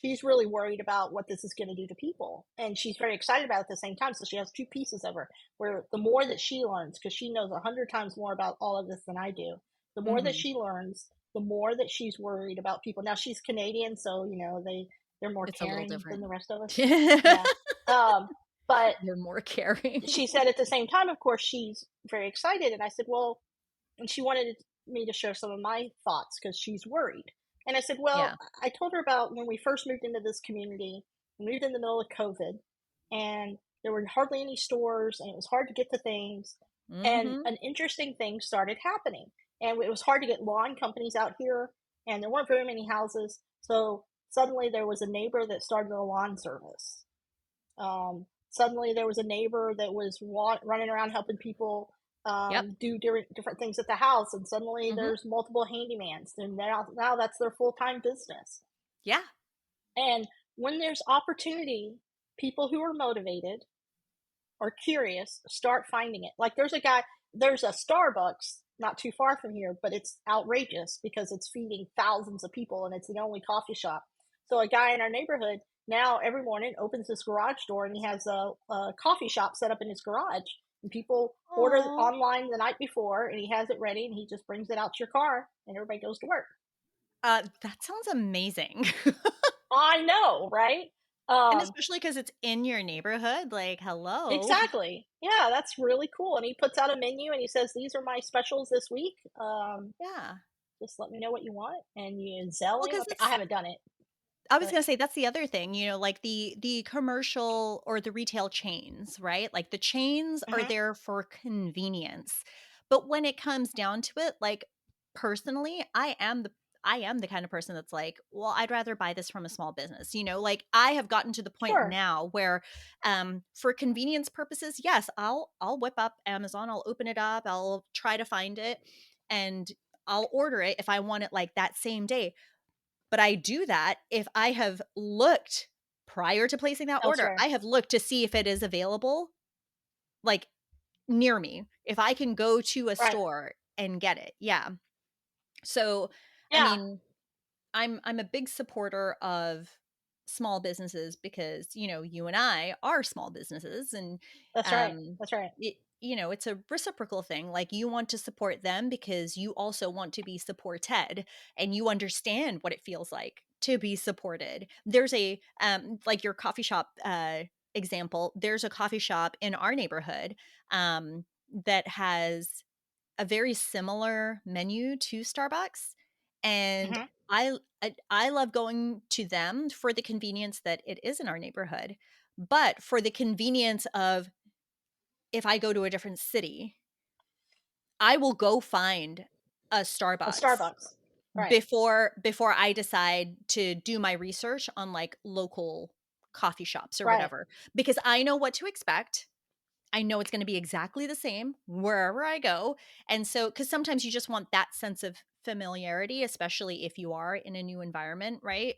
She's really worried about what this is going to do to people, and she's very excited about it at the same time. So she has two pieces of her. Where the more that she learns, because she knows 100 times more about all of this than I do, the more that Mm-hmm. she learns, the more that she's worried about people. Now she's Canadian, so they're more It's a little caring than different. the rest of us. They're Yeah. But more caring. she said at the same time, of course, she's very excited. And I said, well, and she wanted me to share some of my thoughts because she's worried. And I said, Yeah. well, I told her about when we first moved into this community. We moved in the middle of COVID, and there were hardly any stores, and it was hard to get to things. And Mm-hmm. an interesting thing started happening. And it was hard to get lawn companies out here, and there weren't very many houses. So suddenly there was a neighbor that started a lawn service. Suddenly there was a neighbor that was running around helping people Yep. do different things at the house, and suddenly Mm-hmm. there's multiple handymans, and now that's their full-time business. Yeah. And when there's opportunity, people who are motivated or curious start finding it. Like there's a Starbucks not too far from here, but it's outrageous because it's feeding thousands of people and it's the only coffee shop. So a guy in our neighborhood now every morning opens his garage door and he has a coffee shop set up in his garage. And people order Aw. online the night before, and he has it ready, and he just brings it out to your car, and everybody goes to work. That sounds amazing. I know, right? And Um, especially because it's in your neighborhood. Like, hello. exactly. Yeah, that's really cool. And he puts out a menu and he says, "These are my specials this week. Yeah. Just let me know what you want." And you Zell Well, him. because Okay, I it's haven't done it, I was but gonna say that's the other thing, like the commercial or the retail chains, right? Like the chains are mhm, there for convenience. But when it comes down to it, like personally, I am the kind of person that's like, well, I'd rather buy this from a small business. Like I have gotten to the point sure. now where for convenience purposes, yes, I'll whip up Amazon, I'll open it up, I'll try to find it and I'll order it if I want it like that same day. But I do that if I have looked prior to placing that order. Elsewhere, I have looked to see if it is available, like, near me, if I can go to a right? store and get it. Yeah. So, I Yeah, mean, I'm a big supporter of small businesses because, you and I are small businesses and that's right. um That's right. it's a reciprocal thing. Like you want to support them because you also want to be supported and you understand what it feels like to be supported. There's a like your coffee shop example, there's a coffee shop in our neighborhood that has a very similar menu to Starbucks, and Hmm. I love going to them for the convenience that it is in our neighborhood, but for the convenience of if I go to a different city, I will go find a A Starbucks Starbucks, right? before I decide to do my research on like local coffee shops or Right. whatever because I know what to expect. I know it's going to be exactly the same wherever I go. And so, because sometimes you just want that sense of familiarity, especially if you are in a new environment, right?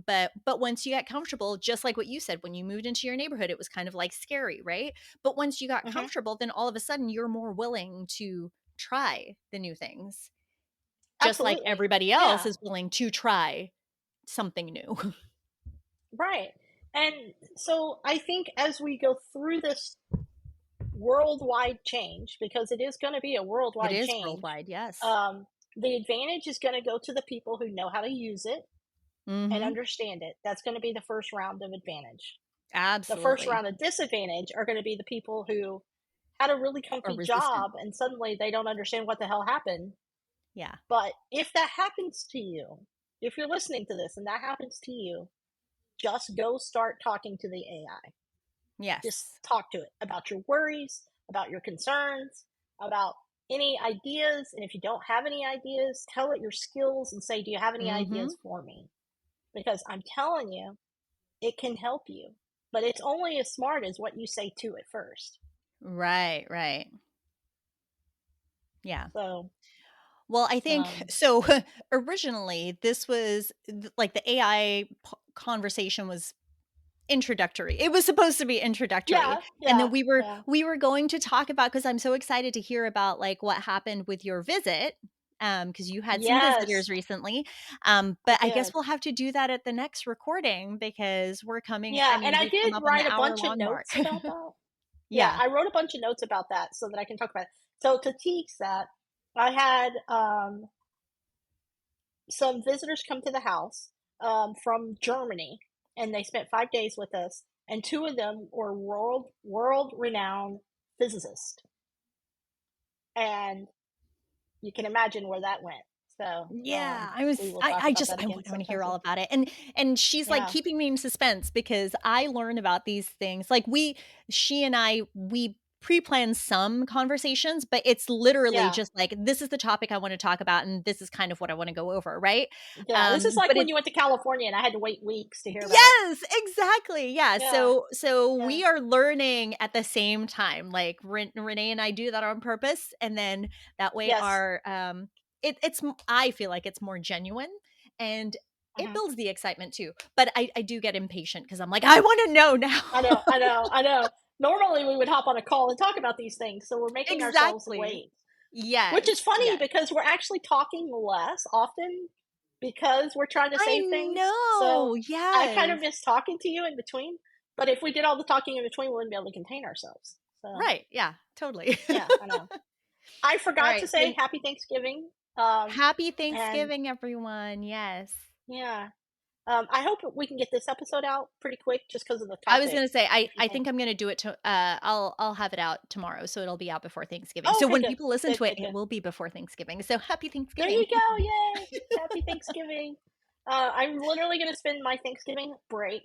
But once you get comfortable, just like what you said, when you moved into your neighborhood, it was kind of like scary, right? But once you got Hmm. comfortable, then all of a sudden you're more willing to try the new things, just like Absolutely. everybody else Yeah. is willing to try something new. Right. And so I think as we go through this worldwide change, because it is going to be a It worldwide is change, worldwide, yes. um, the advantage is going to go to the people who know how to use it and Mm-hmm. understand it. That's going to be the first round of advantage. The first Absolutely. round of disadvantage are going to be the people who had a really Or comfy resistant. job and suddenly they don't understand what the hell happened. Yeah. But if that happens to you, if you're listening to this and that happens to you, just go start talking to the AI. Just Yes. talk to it about your worries, about your concerns, about any ideas. And if you don't have any ideas, tell it your skills and say, do you have any Mm-hmm. ideas for me? Because I'm telling you, it can help you. But it's only as smart as what you say to it first. Right, right. Yeah. So, Well, I think um, so. Originally, this was like the AI conversation was introductory. It was supposed to be introductory. yeah, And then yeah, yeah. we were going to talk about, because I'm so excited to hear about like what happened with your visit. Because you had some Yes, visitors recently. I But I guess did. we'll have to do that at the next recording because I Yeah, and mean, I we've come did up on the write a hour bunch of long mark. notes about that. Yeah, Yeah. I wrote a bunch of notes about that so that I can talk about it. So to teach that, I had some visitors come to the house from Germany, and they spent 5 days with us. And two of them were world renowned physicists, and you can imagine where that went. So Yeah, we will talk about that I again want to sometime hear all soon. about it. And she's like Yeah, keeping me in suspense because I learn about these things. Like she and I, we pre-plan some conversations, but it's literally yeah, just like, this is the topic I want to talk about, and this is kind of what I want to go over, right? yeah. This is like But when it's you went to California and I had to wait weeks to hear about it. yes, exactly. Yeah. Yeah, So yeah. we are learning at the same time. Like Renee and I do that on purpose, and then that way Yes. our I feel like it's more genuine and it Mhm. builds the excitement too. But I do get impatient because I'm like, I want to know now. I know, I know, I know. Normally we would hop on a call and talk about these things, so we're making ourselves Exactly. wait. Which Yes. is funny Yes. because we're actually talking less often because we're trying to I save things. So know. I kind of Yes. miss talking to you in between. But if we did all the talking in between, we wouldn't be able to contain ourselves. So Right. Yeah. Totally. yeah, I know. I All forgot to right. say Happy Thanksgiving. Happy And Thanksgiving, everyone. Yes. yeah, I hope we can get this episode out pretty quick just because of the I was topic. gonna say, If you I think, think I'm gonna do it to I'll have it out tomorrow, so it'll be out before Thanksgiving. oh, So okay, when good, people listen good, to it, good, it good. will be before Thanksgiving. So happy There Thanksgiving. you go! Yay! Happy Thanksgiving. I'm literally going to spend my Thanksgiving break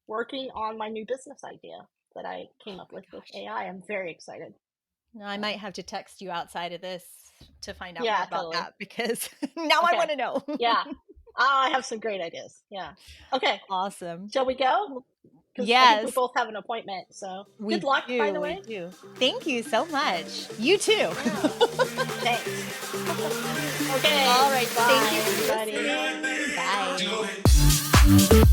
working on my new business idea that I Oh came up my with gosh. AI. I'm very excited. No, I might So, have to text you outside of this to find out more yeah, about totally. that because now I Okay. want to know. Yeah. I have some great ideas. Yeah. Okay. Awesome. Shall we go? Well, Because I think we yes, both have an appointment. So good we luck, by the do. We way. do. Thank you so much. You too. Yeah. Thanks. Okay. All right. Thank you Bye, for everybody. listening. Bye.